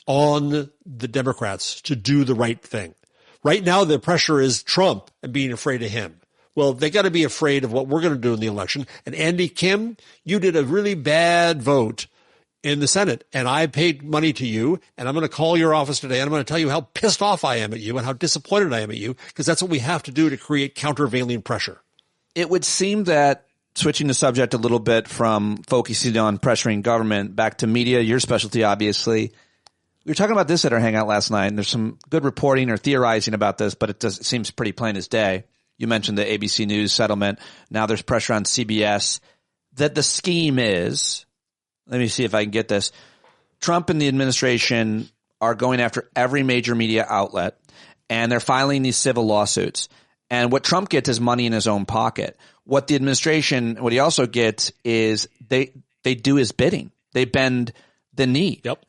on the Democrats to do the right thing. Right now, the pressure is Trump and being afraid of him. Well, they got to be afraid of what we're going to do in the election. And Andy Kim, you did a really bad vote in the Senate, and I paid money to you, and I'm going to call your office today, and I'm going to tell you how pissed off I am at you and how disappointed I am at you, because that's what we have to do to create countervailing pressure. It would seem that, switching the subject a little bit from focusing on pressuring government back to media, your specialty, obviously. We were talking about this at our hangout last night, and there's some good reporting or theorizing about this, but it seems pretty plain as day. You mentioned the ABC News settlement. Now there's pressure on CBS that the scheme is, let me see if I can get this. Trump and the administration are going after every major media outlet, and they're filing these civil lawsuits. And what Trump gets is money in his own pocket. What the administration, what he also gets is they do his bidding. They bend the knee. Yep.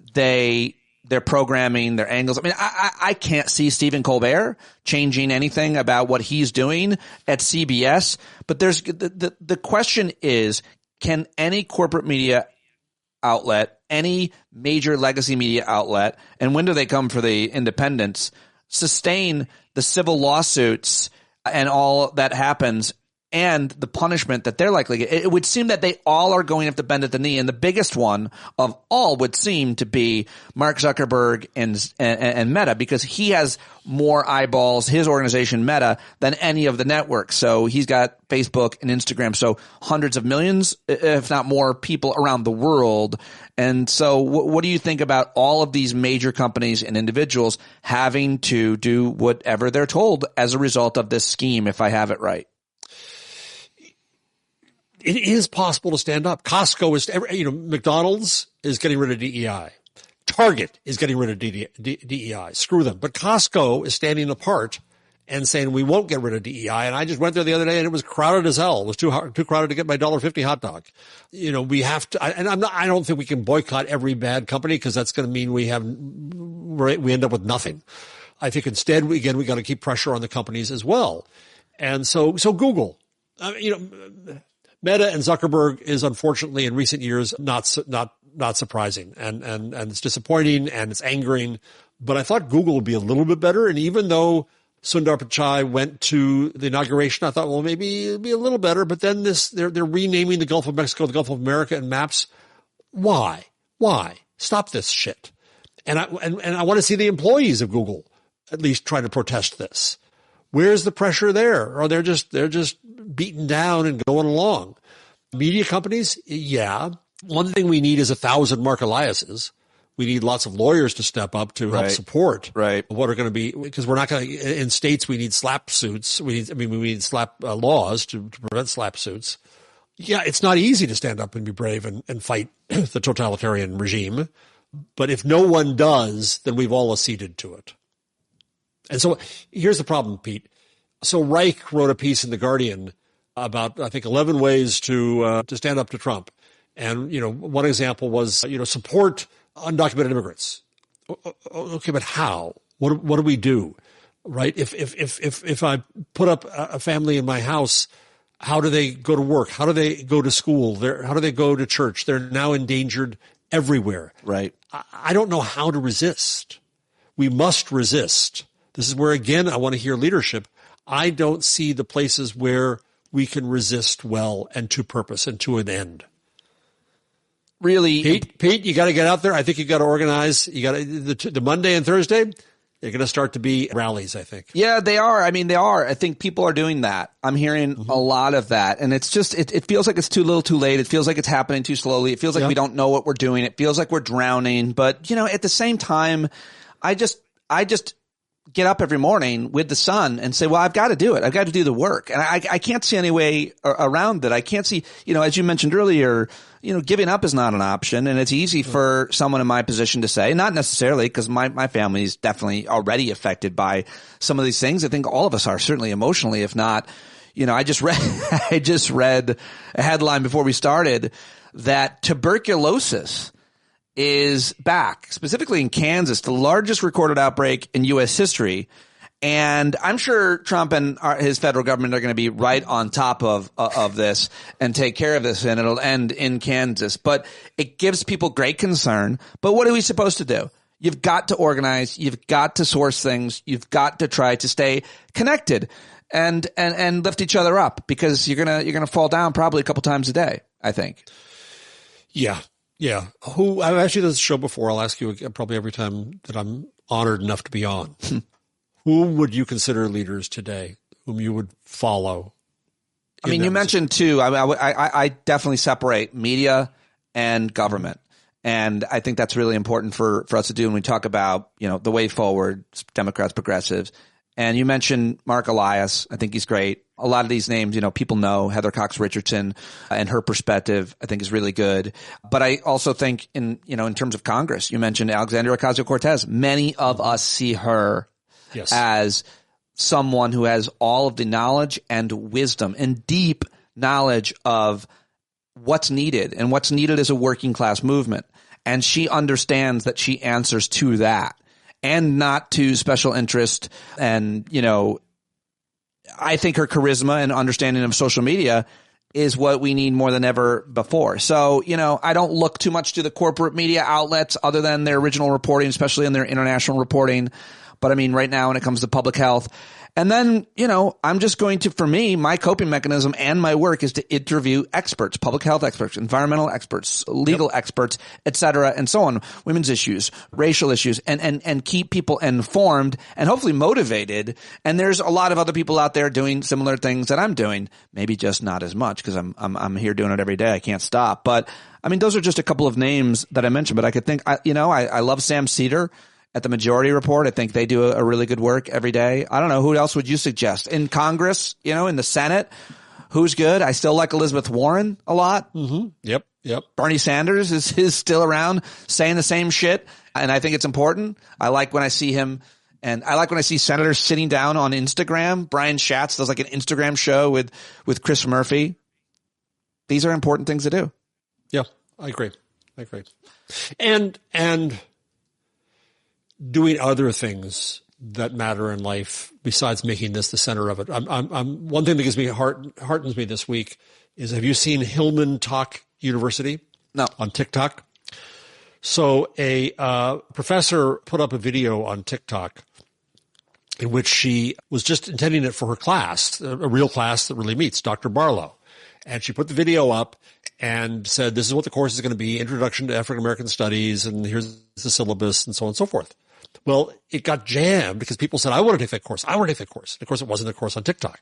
Their programming, their angles. I mean, I can't see Stephen Colbert changing anything about what he's doing at CBS. But there's the question is, can any corporate media outlet, any major legacy media outlet, and when do they come for the independents, sustain the civil lawsuits and all that happens and the punishment that they're likely to get? It would seem that they all are going to have to bend at the knee, and the biggest one of all would seem to be Mark Zuckerberg and Meta, because he has more eyeballs, his organization Meta, than any of the networks. So he's got Facebook and Instagram, so hundreds of millions, if not more, people around the world. And so what do you think about all of these major companies and individuals having to do whatever they're told as a result of this scheme, if I have it right? It is possible to stand up. Costco is, McDonald's is getting rid of DEI. Target is getting rid of DEI. Screw them. But Costco is standing apart and saying we won't get rid of DEI. And I just went there the other day and it was crowded as hell. It was too crowded to get my $1.50 hot dog. We have to, I don't think we can boycott every bad company, because that's going to mean we end up with nothing. I think instead, we got to keep pressure on the companies as well. And so Google, Meta and Zuckerberg is unfortunately in recent years not surprising, and it's disappointing and it's angering. But I thought Google would be a little bit better. And even though Sundar Pichai went to the inauguration, I thought, well, maybe it'll be a little better. But then they're renaming the Gulf of Mexico the Gulf of America in maps. Why? Stop this shit. And I want to see the employees of Google at least try to protest this. Where's the pressure there? Or they're just beaten down and going along. Media companies, yeah. One thing we need is 1,000 Mark Eliases. We need lots of lawyers to step up to help support what are going to be, because we're not going to, in states we need slap suits. We need slap laws to prevent slap suits. Yeah, it's not easy to stand up and be brave and fight the totalitarian regime. But if no one does, then we've all acceded to it. And so here's the problem, Pete. So Reich wrote a piece in The Guardian about, I think, 11 ways to stand up to Trump. And, one example was, support undocumented immigrants. Okay, but how? What do we do? Right? If I put up a family in my house, how do they go to work? How do they go to school? How do they go to church? They're now endangered everywhere. Right. I don't know how to resist. We must resist. This is where, again, I want to hear leadership. I don't see the places where we can resist well and to purpose and to an end. Really, Pete, you got to get out there. I think you got to organize. You got the Monday and Thursday. They're going to start to be rallies, I think. Yeah, they are. I mean, they are. I think people are doing that. I'm hearing a lot of that. And it's just, it feels like it's too little too late. It feels like it's happening too slowly. It feels like we don't know what we're doing. It feels like we're drowning. But, at the same time, I just get up every morning with the sun and say, well, I've got to do it. I've got to do the work. And I can't see any way around it. I can't see, as you mentioned earlier, giving up is not an option. And it's easy for someone in my position to say, not necessarily, because my family is definitely already affected by some of these things. I think all of us are, certainly emotionally, if not, I just read a headline before we started that tuberculosis is back, specifically in Kansas, the largest recorded outbreak in U.S. history. And I'm sure Trump and his federal government are going to be right on top of this and take care of this, and it'll end in Kansas. But it gives people great concern. But what are we supposed to do? You've got to organize. You've got to source things. You've got to try to stay connected and lift each other up, because you're gonna fall down probably a couple times a day, I think. Yeah. Yeah. I've asked you this show before. I'll ask you probably every time that I'm honored enough to be on. Whom would you consider leaders today, whom you would follow? I mean, you mentioned two. I definitely separate media and government. And I think that's really important for us to do when we talk about, the way forward, Democrats, progressives. And you mentioned Mark Elias. I think he's great. A lot of these names, people know. Heather Cox Richardson and her perspective, I think, is really good. But I also think in terms of Congress, you mentioned Alexandria Ocasio-Cortez. Many of us see her as someone who has all of the knowledge and wisdom and deep knowledge of what's needed. And what's needed is a working class movement. And she understands that she answers to that, and not to special interest. And, I think her charisma and understanding of social media is what we need more than ever before. So, I don't look too much to the corporate media outlets other than their original reporting, especially in their international reporting. But I mean, right now, when it comes to public health, and then, I'm just going to, for me, my coping mechanism and my work is to interview experts, public health experts, environmental experts, legal experts, et cetera, and so on, women's issues, racial issues, and keep people informed and hopefully motivated. And there's a lot of other people out there doing similar things that I'm doing, maybe just not as much, because I'm here doing it every day. I can't stop. But I mean, those are just a couple of names that I mentioned, but I could think, I love Sam Cedar at the Majority Report. I think they do a really good work every day. I don't know. Who else would you suggest? In Congress, in the Senate, who's good? I still like Elizabeth Warren a lot. Mm-hmm. Yep. Bernie Sanders is still around saying the same shit, and I think it's important. I like when I see him, and I like when I see senators sitting down on Instagram. Brian Schatz does like an Instagram show with Chris Murphy. These are important things to do. Yeah, I agree. And doing other things that matter in life besides making this the center of it. I'm one thing that gives me heartens me this week is, have you seen Hillman Talk University? No. On TikTok? So a professor put up a video on TikTok in which she was just intending it for her class, a real class that really meets Dr. Barlow. And she put the video up and said, this is what the course is going to be, Introduction to African American Studies, and here's the syllabus, and so on and so forth. Well, it got jammed because people said, I want to take that course. And of course, it wasn't a course on TikTok.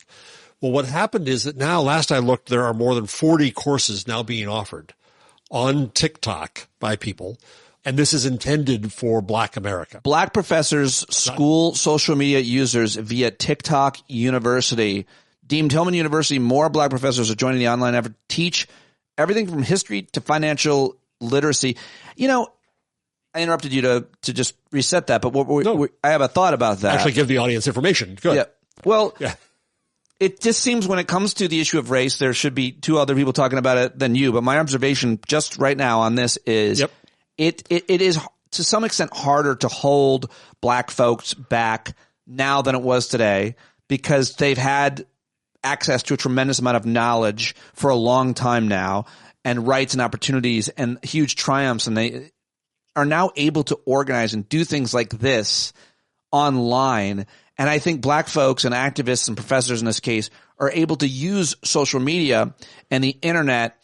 Well, what happened is that now, last I looked, there are more than 40 courses now being offered on TikTok by people. And this is intended for Black America. Black professors school social media users via TikTok University. Deemed Hillman University, more Black professors are joining the online effort to teach everything from history to financial literacy. I interrupted you to just reset that, but I have a thought about that. Actually give the audience information. Good. Yeah. Well, it just seems when it comes to the issue of race, there should be two other people talking about it than you. But my observation just right now on this is it is to some extent harder to hold black folks back now than it was today because they've had access to a tremendous amount of knowledge for a long time now and rights and opportunities and huge triumphs. And they are now able to organize and do things like this online. And I think black folks and activists and professors in this case are able to use social media and the internet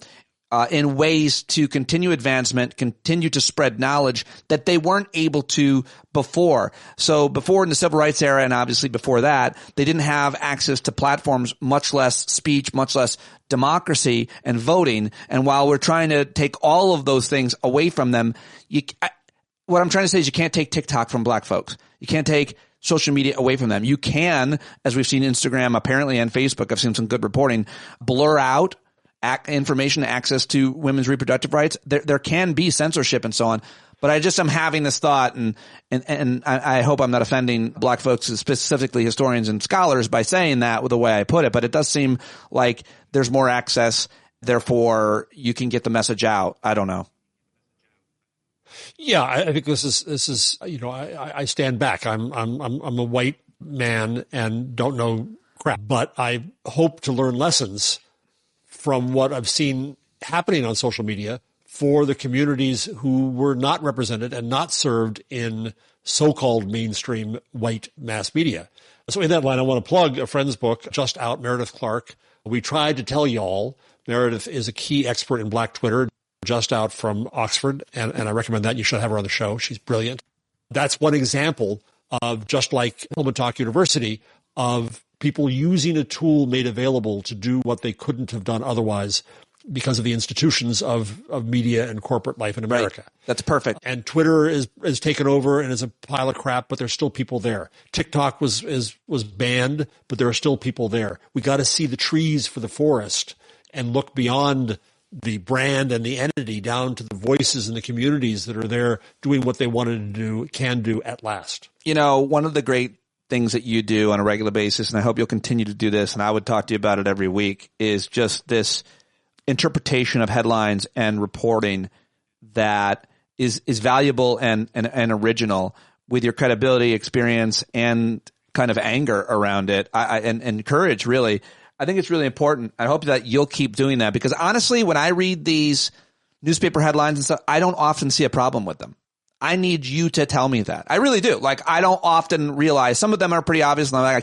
in ways to continue advancement, continue to spread knowledge that they weren't able to before. So before in the civil rights era, and obviously before that, they didn't have access to platforms, much less speech, much less democracy and voting. And while we're trying to take all of those things away from them, what I'm trying to say is you can't take TikTok from black folks. You can't take social media away from them. You can, as we've seen Instagram apparently and Facebook, I've seen some good reporting, blur out information, access to women's reproductive rights. There can be censorship and so on. But I just am having this thought, and I hope I'm not offending black folks, specifically historians and scholars, by saying that with the way I put it. But it does seem like there's more access, therefore you can get the message out. I don't know. Yeah, I think this is I stand back. I'm a white man and don't know crap, but I hope to learn lessons from what I've seen happening on social media for the communities who were not represented and not served in so-called mainstream white mass media. So in that line, I want to plug a friend's book, just out, Meredith Clark. We tried to tell y'all, Meredith is a key expert in black Twitter, just out from Oxford, and I recommend that. You should have her on the show. She's brilliant. That's one example of, just like Hillman Talk University, of people using a tool made available to do what they couldn't have done otherwise because of the institutions of media and corporate life in America. Right. That's perfect. And Twitter is taken over and is a pile of crap, but there's still people there. TikTok was banned, but there are still people there. We got to see the trees for the forest and look beyond the brand and the entity down to the voices and the communities that are there doing what they wanted to do, can do at last. You know, one of the great things that you do on a regular basis, and I hope you'll continue to do this, and I would talk to you about it every week, is just this interpretation of headlines and reporting that is valuable and original with your credibility, experience, and kind of anger around it, and courage, really. I think it's really important. I hope that you'll keep doing that because honestly, when I read these newspaper headlines and stuff, I don't often see a problem with them. I need you to tell me that. I really do. Like, I don't often realize some of them are pretty obvious. And I'm like,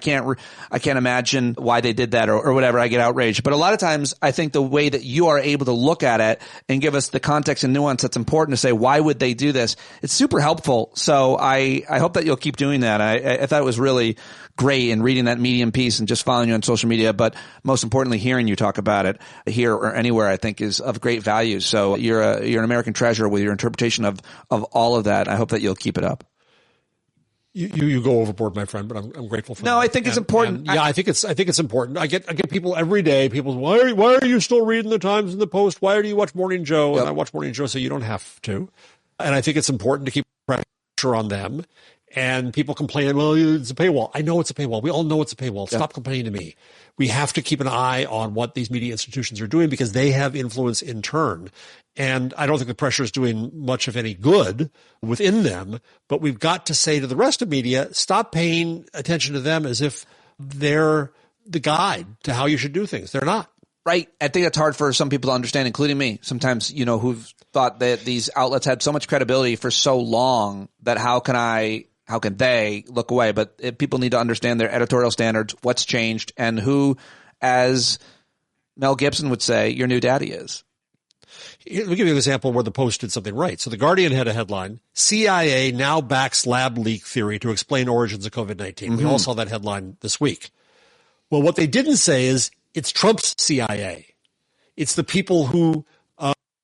I can't imagine why they did that or whatever. I get outraged. But a lot of times I think the way that you are able to look at it and give us the context and nuance that's important to say, why would they do this? It's super helpful. So I hope that you'll keep doing that. I thought it was really great in reading that Medium piece and just following you on social media, but most importantly, hearing you talk about it here or anywhere, I think is of great value. So you're an American treasure with your interpretation of all of that. I hope that you'll keep it up. You go overboard, my friend, but I'm grateful for that. No, I think it's important. Yeah, I think it's important. I get people every day. People say, why are you still reading the Times and the Post? Why do you watch Morning Joe? Yep. And I watch Morning Joe, so you don't have to. And I think it's important to keep pressure on them. And people complain, well, it's a paywall. I know it's a paywall. We all know it's a paywall. Stop complaining to me. We have to keep an eye on what these media institutions are doing because they have influence in turn. And I don't think the pressure is doing much of any good within them. But we've got to say to the rest of media, stop paying attention to them as if they're the guide to how you should do things. They're not. Right. I think that's hard for some people to understand, including me. Sometimes, who've thought that these outlets had so much credibility for so long that how can they look away? But people need to understand their editorial standards, what's changed, and who, as Mel Gibson would say, your new daddy is. Let me give you an example where the Post did something right. So the Guardian had a headline, CIA now backs lab leak theory to explain origins of COVID-19. Mm-hmm. We all saw that headline this week. Well, what they didn't say is it's Trump's CIA. It's the people who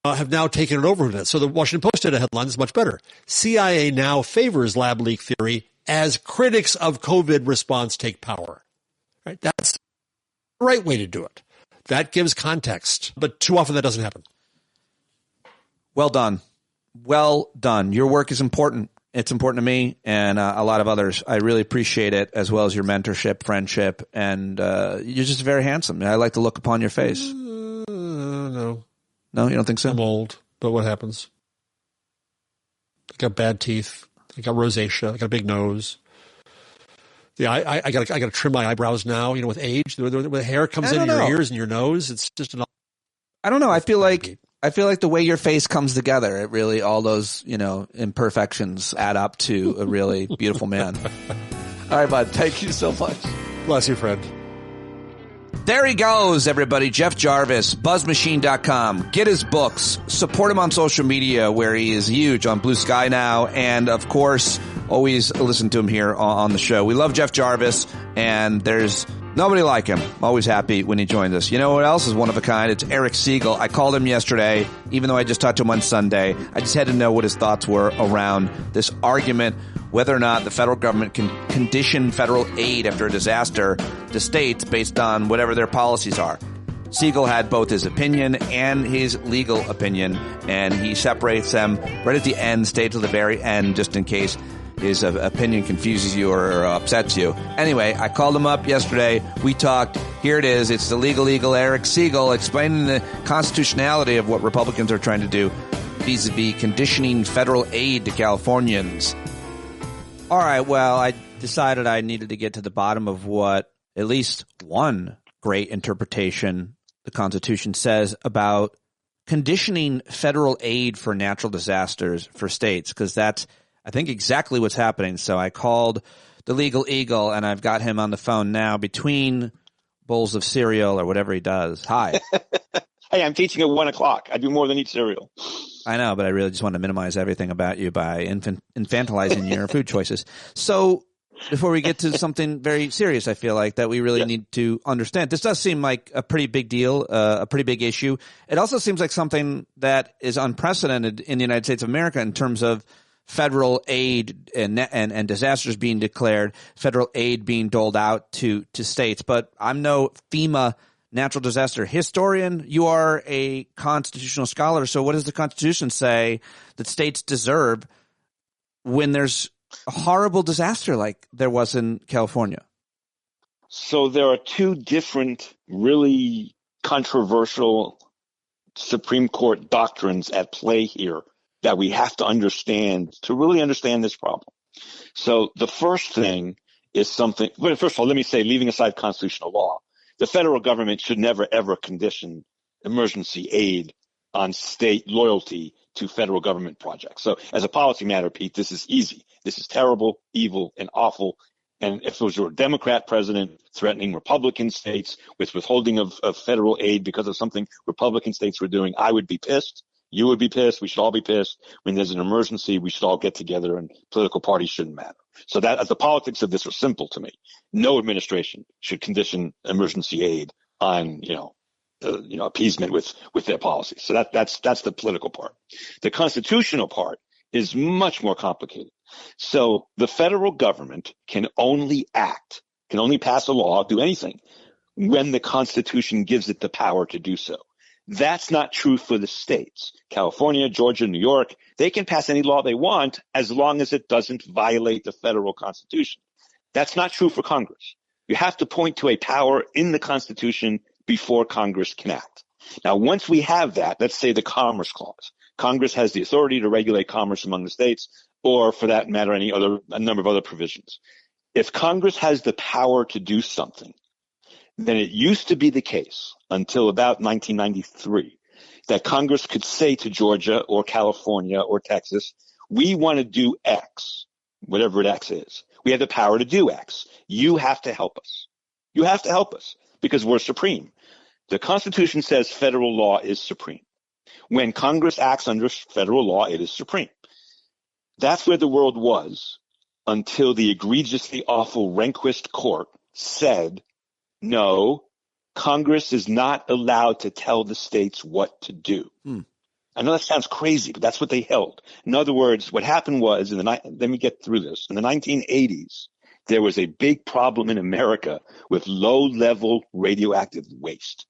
have now taken it over with it. So the Washington Post had a headline that's much better. CIA now favors lab leak theory as critics of COVID response take power. Right? That's the right way to do it. That gives context, but too often that doesn't happen. Well done. Well done. Your work is important. It's important to me and a lot of others. I really appreciate it, as well as your mentorship, friendship, and you're just very handsome. I like to look upon your face. No. No, you don't think so? I'm old, but what happens? I got bad teeth. I got rosacea. I got a big nose. I got to trim my eyebrows now. With age, the hair comes in your ears and your nose. It's just an. I don't know. I feel like the way your face comes together, it really, all those, imperfections add up to a really beautiful man. All right, bud. Thank you so much. Bless you, friend. There he goes, everybody. Jeff Jarvis, buzzmachine.com. Get his books. Support him on social media, where he is huge on Blue Sky now. And, of course, always listen to him here on the show. We love Jeff Jarvis, and there's nobody like him. I'm always happy when he joins us. You know what else is one of a kind? It's Eric Segall. I called him yesterday, even though I just talked to him on Sunday. I just had to know what his thoughts were around this argument, whether or not the federal government can condition federal aid after a disaster to states based on whatever their policies are. Segall had both his opinion and his legal opinion, and he separates them right at the end, stay till the very end, just in case his opinion confuses you or upsets you. Anyway, I called him up yesterday. We talked. Here it is. It's the legal eagle, Eric Segall, explaining the constitutionality of what Republicans are trying to do vis-a-vis conditioning federal aid to Californians. All right, well, I decided I needed to get to the bottom of what at least one great interpretation the Constitution says about conditioning federal aid for natural disasters for states, because that's, I think, exactly what's happening. So I called the legal eagle, and I've got him on the phone now between bowls of cereal or whatever he does. Hi. Hey, I'm teaching at 1 o'clock. I do more than eat cereal. I know, but I really just want to minimize everything about you by infantilizing your food choices. So before we get to something very serious, I feel like that we really need to understand. This does seem like a pretty big deal, a pretty big issue. It also seems like something that is unprecedented in the United States of America in terms of federal aid and disasters being declared, federal aid being doled out to states. But I'm no FEMA natural disaster historian. You are a constitutional scholar. So what does the Constitution say that states deserve when there's a horrible disaster like there was in California? So there are two different, really controversial Supreme Court doctrines at play here that we have to understand to really understand this problem. So the first thing is something, well, first of all, let me say, leaving aside constitutional law, the federal government should never, ever condition emergency aid on state loyalty to federal government projects. So as a policy matter, Pete, this is easy. This is terrible, evil, and awful. And if it was a Democrat president threatening Republican states with withholding of federal aid because of something Republican states were doing, I would be pissed. You would be pissed. We should all be pissed. When there's an emergency, we should all get together, and political parties shouldn't matter. So that the politics of this are simple to me. No administration should condition emergency aid on, appeasement with their policies. So that's the political part. The constitutional part is much more complicated. So the federal government can only pass a law, do anything, when the Constitution gives it the power to do so. That's not true for the states. California, Georgia, New York, they can pass any law they want as long as it doesn't violate the federal Constitution. That's not true for Congress. You have to point to a power in the Constitution before Congress can act. Now, once we have that, let's say the Commerce Clause. Congress has the authority to regulate commerce among the states, or for that matter, a number of other provisions. If Congress has the power to do something, then it used to be the case until about 1993 that Congress could say to Georgia or California or Texas, we want to do X, whatever X is. We have the power to do X. You have to help us. You have to help us because we're supreme. The Constitution says federal law is supreme. When Congress acts under federal law, it is supreme. That's where the world was until the egregiously awful Rehnquist court said, no, Congress is not allowed to tell the states what to do. I know that sounds crazy, but that's what they held. In other words, what happened was, let me get through this. In the 1980s, there was a big problem in America with low-level radioactive waste.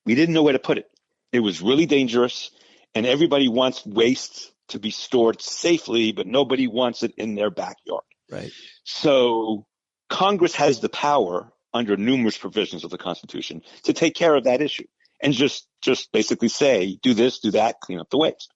We didn't know where to put it. It was really dangerous, and everybody wants waste to be stored safely, but nobody wants it in their backyard. Right. So Congress has the power under numerous provisions of the Constitution to take care of that issue and just basically say, do this, do that, clean up the waste.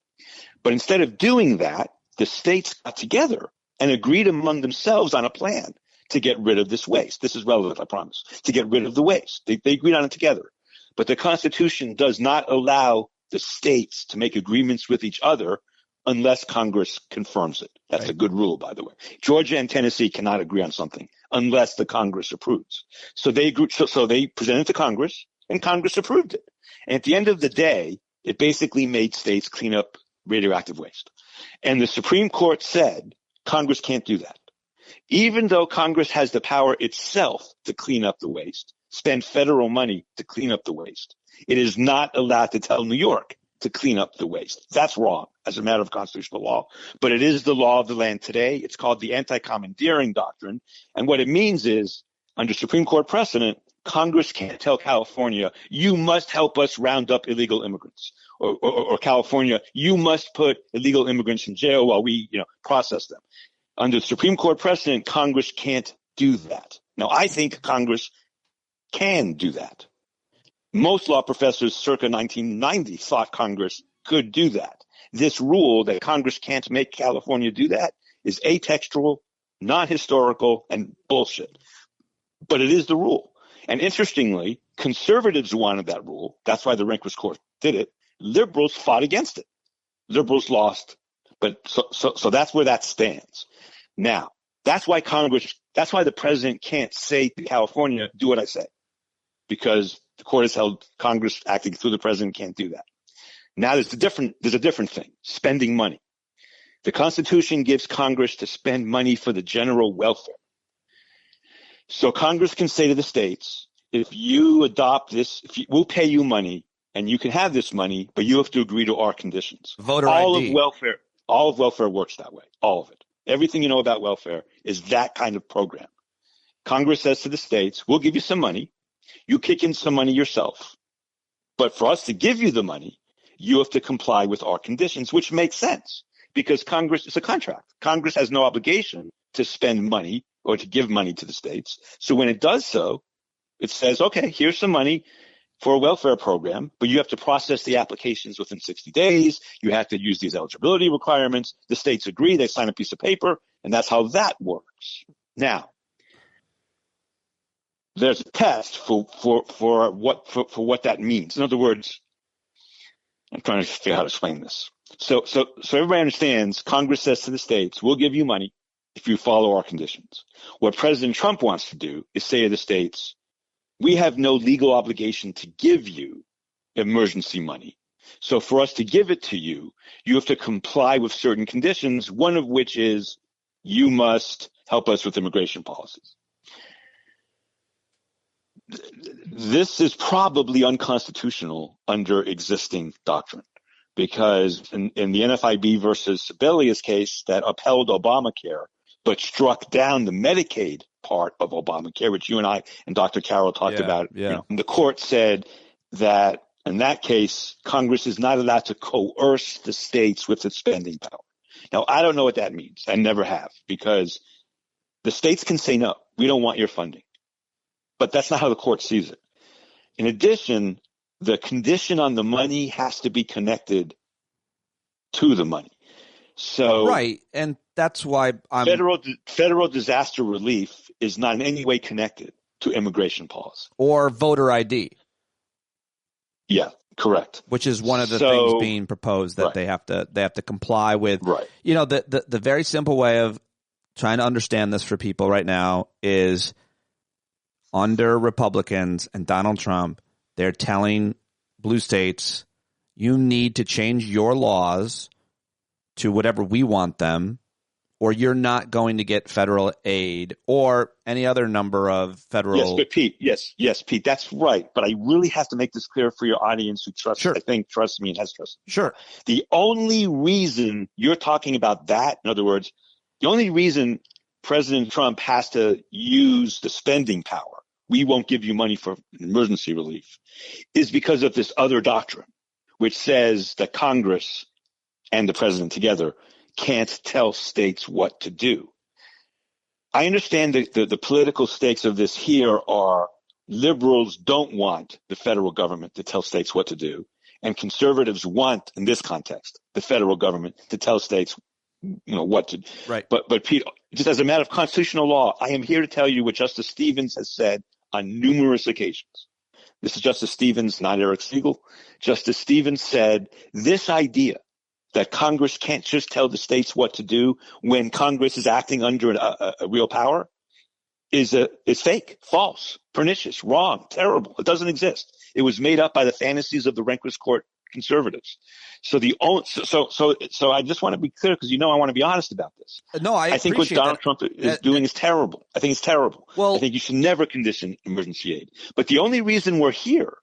But instead of doing that, the states got together and agreed among themselves on a plan to get rid of this waste. This is relevant, I promise, to get rid of the waste. They agreed on it together. But the Constitution does not allow the states to make agreements with each other unless Congress confirms it. That's a good rule, by the way. Georgia and Tennessee cannot agree on something unless the Congress approves. So they presented to Congress, and Congress approved it. And at the end of the day, it basically made states clean up radioactive waste. And the Supreme Court said Congress can't do that. Even though Congress has the power itself to clean up the waste, spend federal money to clean up the waste, it is not allowed to tell New York to clean up the waste. That's wrong as a matter of constitutional law. But it is the law of the land today. It's called the anti-commandeering doctrine. And what it means is, under Supreme Court precedent, Congress can't tell California, you must help us round up illegal immigrants. Or California, you must put illegal immigrants in jail while we, process them. Under Supreme Court precedent, Congress can't do that. Now, I think Congress can do that. Most law professors circa 1990 thought Congress could do that. This rule that Congress can't make California do that is atextual, non-historical, and bullshit. But it is the rule. And interestingly, conservatives wanted that rule. That's why the Rehnquist Court did it. Liberals fought against it. Liberals lost. But so that's where that stands. Now, that's why the president can't say to California, do what I say. Because the court has held Congress acting through the president can't do that. Now there's a different thing, spending money. The Constitution gives Congress to spend money for the general welfare. So Congress can say to the states, if you adopt this, we'll pay you money and you can have this money, but you have to agree to our conditions. Voter all ID. All of welfare works that way. All of it. Everything you know about welfare is that kind of program. Congress says to the states, we'll give you some money. You kick in some money yourself. But for us to give you the money, you have to comply with our conditions, which makes sense because Congress is a contract. Congress has no obligation to spend money or to give money to the states. So when it does so, it says, okay, here's some money for a welfare program, but you have to process the applications within 60 days. You have to use these eligibility requirements. The states agree. They sign a piece of paper, and that's how that works. Now, there's a test for what that means. In other words, I'm trying to figure out how to explain this. So everybody understands Congress says to the states, we'll give you money if you follow our conditions. What President Trump wants to do is say to the states, we have no legal obligation to give you emergency money. So for us to give it to you, you have to comply with certain conditions, one of which is you must help us with immigration policies. This is probably unconstitutional under existing doctrine because in the NFIB versus Sebelius case that upheld Obamacare but struck down the Medicaid part of Obamacare, which you and I and Dr. Carroll talked about. Yeah. And the court said that in that case, Congress is not allowed to coerce the states with its spending power. Now, I don't know what that means. I never have because the states can say, no, we don't want your funding. But that's not how the court sees it. In addition, the condition on the money has to be connected to the money. So right, and that's why federal disaster relief is not in any way connected to immigration policy or voter ID. Yeah, correct. Which is one of the things being proposed that they have to comply with. Right. You know, the very simple way of trying to understand this for people right now is under Republicans and Donald Trump, they're telling blue states, you need to change your laws to whatever we want them, or you're not going to get federal aid or any other number of federal. Yes, but Pete, yes, Pete, that's right. But I really have to make this clear for your audience who trusts me and has trusted me. Sure. The only reason you're talking about that, in other words, the only reason President Trump has to use the spending power, we won't give you money for emergency relief, is because of this other doctrine, which says that Congress and the president together can't tell states what to do. I understand that the political stakes of this here are liberals don't want the federal government to tell states what to do, and conservatives want, in this context, the federal government to tell states, what to do. Right. But Pete, just as a matter of constitutional law, I am here to tell you what Justice Stevens has said on numerous occasions. This is Justice Stevens, not Eric Segall. Justice Stevens said this idea that Congress can't just tell the states what to do when Congress is acting under a real power is fake, false, pernicious, wrong, terrible. It doesn't exist. It was made up by the fantasies of the Rehnquist Court conservatives. So I just want to be clear because I want to be honest about this. No, I think what Donald Trump is doing is terrible. I think it's terrible. Well, I think you should never condition emergency aid. But the only reason we're here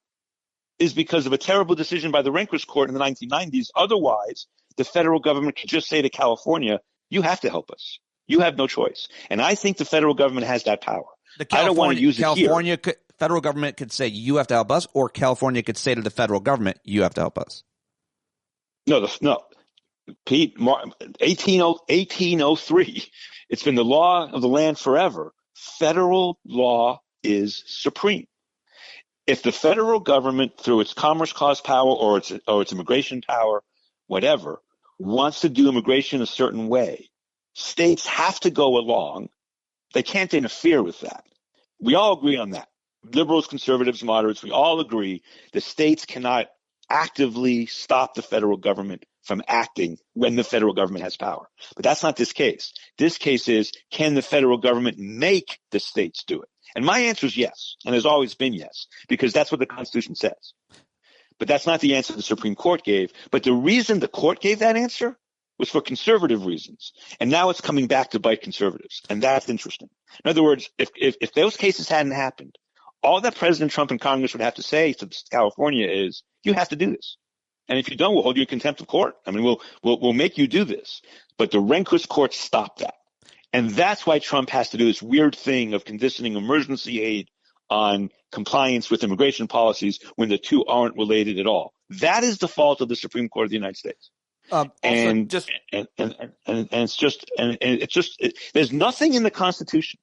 is because of a terrible decision by the Rehnquist Court in the 1990s. Otherwise, the federal government could just say to California, you have to help us. You have no choice. And I think the federal government has that power. I don't want to use it here. Federal government could say, you have to help us, or California could say to the federal government, you have to help us. No, Pete, 1803. It's been the law of the land forever. Federal law is supreme. If the federal government, through its Commerce Clause power or its immigration power, whatever, wants to do immigration a certain way, states have to go along. They can't interfere with that. We all agree on that. Liberals, conservatives, moderates, we all agree the states cannot actively stop the federal government from acting when the federal government has power. But that's not this case. This case is, can the federal government make the states do it? And my answer is yes, and has always been yes, because that's what the Constitution says. But that's not the answer the Supreme Court gave. But the reason the court gave that answer was for conservative reasons. And now it's coming back to bite conservatives. And that's interesting. In other words, if those cases hadn't happened, all that President Trump and Congress would have to say to California is, you have to do this. And if you don't, we'll hold you in contempt of court. I mean, we'll make you do this. But the Rehnquist Court stopped that. And that's why Trump has to do this weird thing of conditioning emergency aid on compliance with immigration policies when the two aren't related at all. That is the fault of the Supreme Court of the United States. There's nothing in the Constitution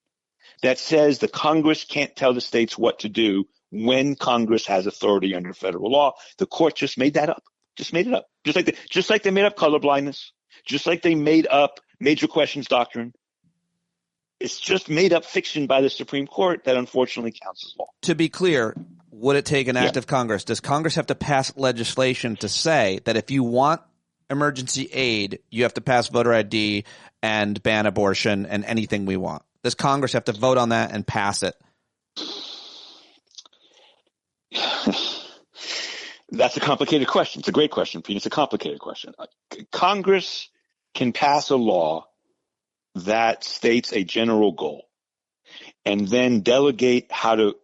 that says the Congress can't tell the states what to do when Congress has authority under federal law. The court just made that up. Just made it up. Just like they made up colorblindness. Just like they made up major questions doctrine. It's just made up fiction by the Supreme Court that unfortunately counts as law. To be clear, would it take an act of Congress? Does Congress have to pass legislation to say that if you want emergency aid, you have to pass voter ID and ban abortion and anything we want? Does Congress have to vote on that and pass it? That's a complicated question. It's a great question, Pete. It's a complicated question. Congress can pass a law that states a general goal and then delegate how to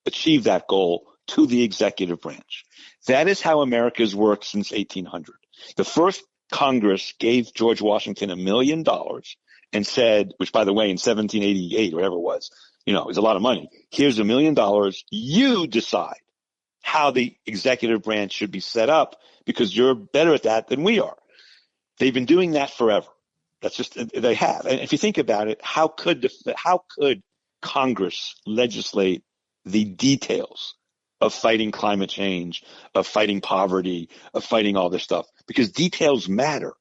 achieve that goal to the executive branch. That is how America's worked since 1800. The first Congress gave George Washington $1 million and said, which by the way, in 1788, whatever it was, it was a lot of money. Here's $1 million. You decide how the executive branch should be set up because you're better at that than we are. They've been doing that forever. That's just, they have. And if you think about it, how could Congress legislate the details of fighting climate change, of fighting poverty, of fighting all this stuff? Because details matter.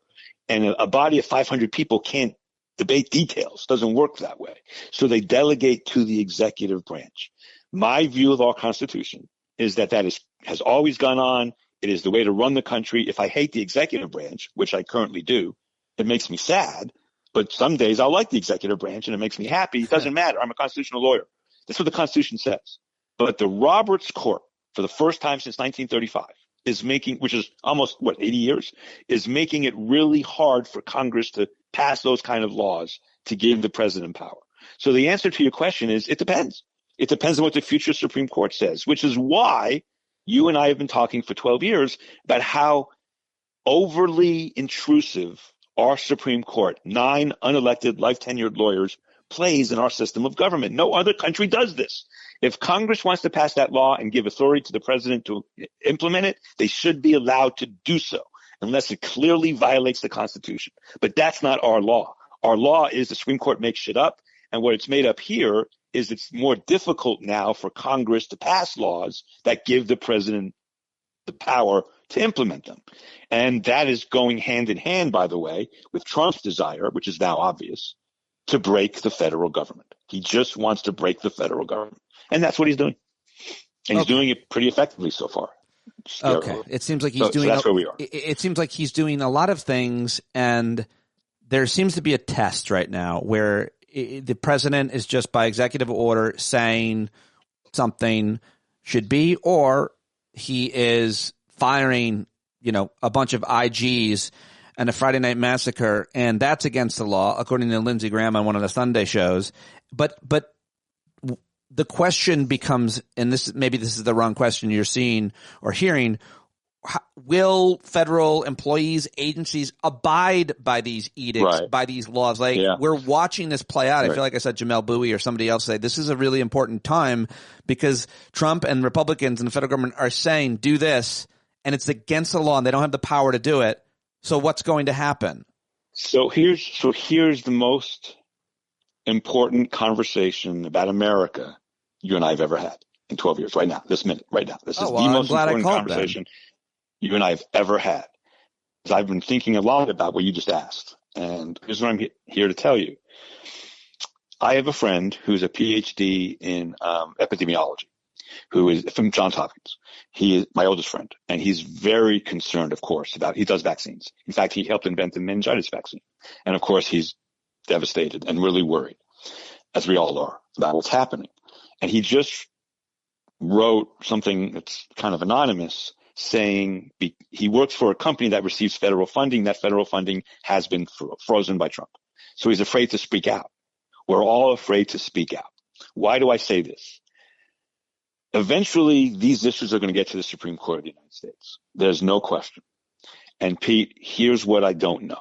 And a body of 500 people can't debate details. It doesn't work that way. So they delegate to the executive branch. My view of our Constitution is that has always gone on. It is the way to run the country. If I hate the executive branch, which I currently do, it makes me sad. But some days I'll like the executive branch and it makes me happy. It doesn't matter. I'm a constitutional lawyer. That's what the Constitution says. But the Roberts Court, for the first time since 1935, is making, which is almost, 80 years, is making it really hard for Congress to pass those kind of laws to give the president power. So the answer to your question is it depends. It depends on what the future Supreme Court says, which is why you and I have been talking for 12 years about how overly intrusive our Supreme Court, 9 unelected, life-tenured lawyers, plays in our system of government. No other country does this. If Congress wants to pass that law and give authority to the president to implement it, they should be allowed to do so. unless it clearly violates the Constitution. But that's not our law. Our law is the Supreme Court makes shit up, and what it's made up here is it's more difficult now for Congress to pass laws that give the president the power to implement them. And that is going hand in hand, by the way, with Trump's desire, which is now obvious, to break the federal government. He just wants to break the federal government. And that's what he's doing. And he's doing it pretty effectively so far. Okay. It seems like he's doing so that's where we are. It seems like he's doing a lot of things, and there seems to be a test right now where the president is just by executive order saying something should be, or he is firing, a bunch of IGs and a Friday Night Massacre, and that's against the law, according to Lindsey Graham on one of the Sunday shows. But the question becomes, and this is the wrong question you're seeing or hearing, will federal employees, agencies abide by these edicts, by these laws? We're watching this play out. I feel like I said Jamel Bowie or somebody else say this is a really important time because Trump and Republicans and the federal government are saying do this, and it's against the law, and they don't have the power to do it. So what's going to happen? So here's the most important conversation about America you and I have ever had in 12 years. Right now, this minute, right now, this is the most important conversation you and I have ever had. Because I've been thinking a lot about what you just asked, and here's what I'm here to tell you. I have a friend who's a PhD in epidemiology, who is from Johns Hopkins. He is my oldest friend, and he's very concerned, of course, he does vaccines. In fact, he helped invent the meningitis vaccine. And of course, he's devastated and really worried, as we all are, about what's happening. And he just wrote something that's kind of anonymous, saying he works for a company that receives federal funding. That federal funding has been frozen by Trump. So he's afraid to speak out. We're all afraid to speak out. Why do I say this? Eventually, these issues are going to get to the Supreme Court of the United States. There's no question. And Pete, here's what I don't know.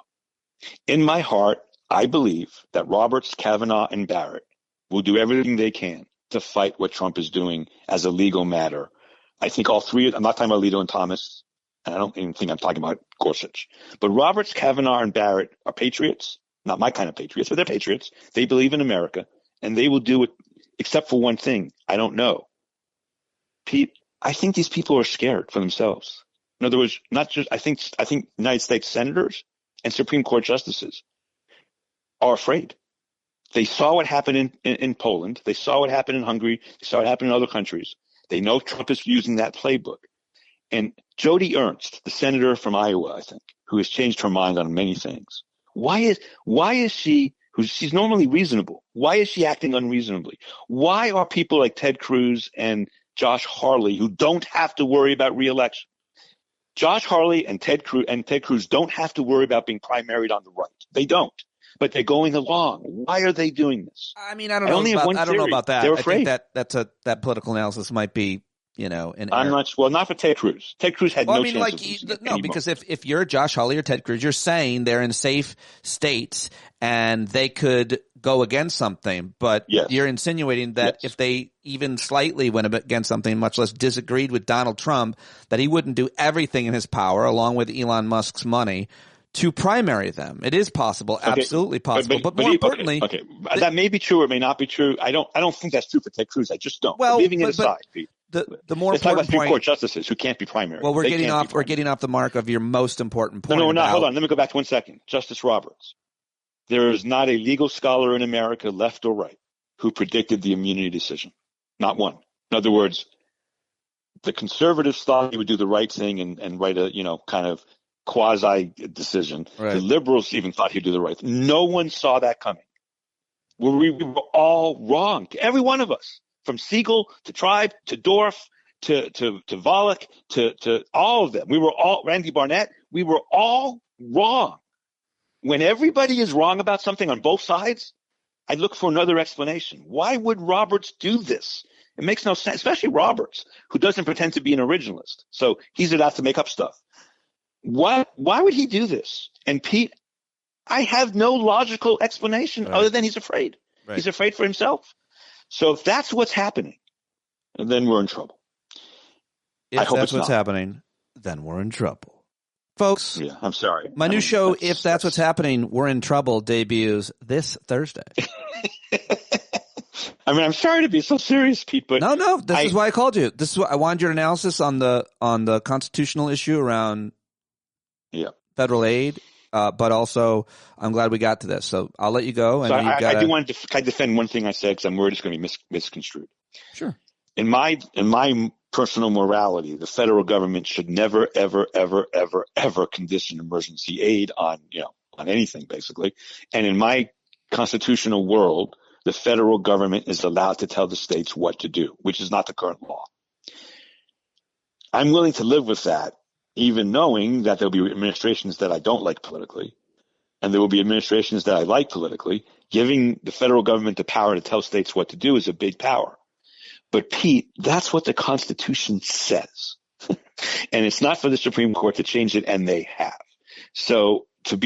In my heart, I believe that Roberts, Kavanaugh, and Barrett will do everything they can to fight what Trump is doing as a legal matter. I think all three, I'm not talking about Alito and Thomas, and I don't even think I'm talking about Gorsuch. But Roberts, Kavanaugh, and Barrett are patriots, not my kind of patriots, but they're patriots. They believe in America, and they will do it, except for one thing. I don't know. Pete, I think these people are scared for themselves. In other words, not just, I think United States senators and Supreme Court justices are afraid. They saw what happened in Poland. They saw what happened in Hungary. They saw what happened in other countries. They know Trump is using that playbook. And Joni Ernst, the senator from Iowa, I think, who has changed her mind on many things. Why is she, she's normally reasonable, why is she acting unreasonably? Why are people like Ted Cruz and Josh Hawley, who don't have to worry about re-election? Josh Hawley and Ted Cruz don't have to worry about being primaried on the right. They don't. But they're going along. Why are they doing this? I mean, I don't know about that. They're afraid. I think that political analysis might be, not for Ted Cruz. Ted Cruz had no chance. Because if you're Josh Hawley or Ted Cruz, you're saying they're in safe states and they could go against something. But you're insinuating that if they even slightly went against something, much less disagreed with Donald Trump, that he wouldn't do everything in his power, along with Elon Musk's money, to primary them. It is possible, absolutely possible. But more importantly, that may be true or may not be true. I don't think that's true for Ted Cruz. I just don't. Well, leaving it aside, Pete. The more important point. Supreme Court justices who can't be primary. Well, we're getting off the mark of your most important point. No, we're not. Hold on. Let me go back 1 second. Justice Roberts. There is not a legal scholar in America, left or right, who predicted the immunity decision. Not one. In other words, the conservatives thought he would do the right thing and write a, kind of quasi decision. Right. The liberals even thought he'd do the right thing. No one saw that coming. We were all wrong. Every one of us, from Segall to Tribe to Dorff to Volokh to all of them. We were all, Randy Barnett, we were all wrong. When everybody is wrong about something on both sides, I look for another explanation. Why would Roberts do this? It makes no sense, especially Roberts, who doesn't pretend to be an originalist. So he's out to make up stuff. Why would he do this? And Pete, I have no logical explanation other than he's afraid. Right. He's afraid for himself. So if that's what's happening, then we're in trouble. If that's what's happening, then we're in trouble. Folks. Yeah, I'm sorry. My new show, If That's What's Happening, We're in Trouble, debuts this Thursday. I mean, I'm sorry to be so serious, Pete, but no. This is why I called you. This is what I wanted your analysis on the constitutional issue around federal aid. But also, I'm glad we got to this. So I'll let you go. And so I do want to defend one thing I said because I'm worried it's going to be misconstrued. Sure. In my personal morality, the federal government should never, ever, ever, ever, ever condition emergency aid on anything, basically. And in my constitutional world, the federal government is allowed to tell the states what to do, which is not the current law. I'm willing to live with that, even knowing that there'll be administrations that I don't like politically, and there will be administrations that I like politically. Giving the federal government the power to tell states what to do is a big power. But Pete, that's what the Constitution says. And it's not for the Supreme Court to change it, and they have. So to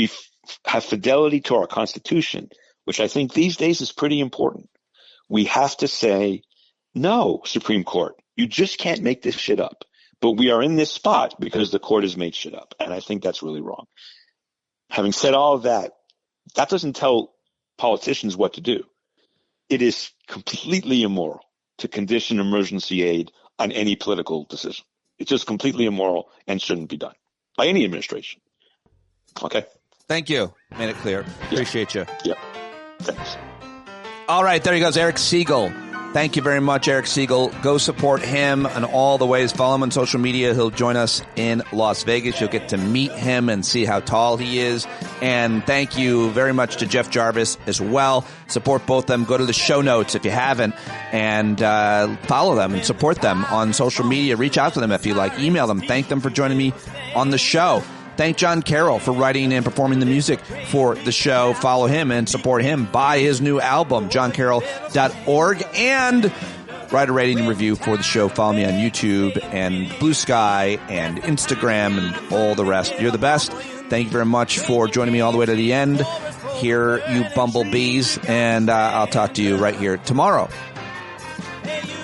have fidelity to our Constitution, which I think these days is pretty important, we have to say, no, Supreme Court, you just can't make this shit up. But we are in this spot because the court has made shit up. And I think that's really wrong. Having said all of that, that doesn't tell politicians what to do. It is completely immoral to condition emergency aid on any political decision. It's just completely immoral and shouldn't be done by any administration. Okay? Thank you. Made it clear. Appreciate you. Yep. Thanks. All right. There he goes. Eric Segall. Thank you very much, Eric Segall. Go support him in all the ways. Follow him on social media. He'll join us in Las Vegas. You'll get to meet him and see how tall he is. And thank you very much to Jeff Jarvis as well. Support both of them. Go to the show notes if you haven't and follow them and support them on social media. Reach out to them if you like. Email them. Thank them for joining me on the show. Thank John Carroll for writing and performing the music for the show. Follow him and support him. Buy his new album, johncarroll.org, and write a rating and review for the show. Follow me on YouTube and Blue Sky and Instagram and all the rest. You're the best. Thank you very much for joining me all the way to the end. Here, you bumblebees, and I'll talk to you right here tomorrow. Hey, you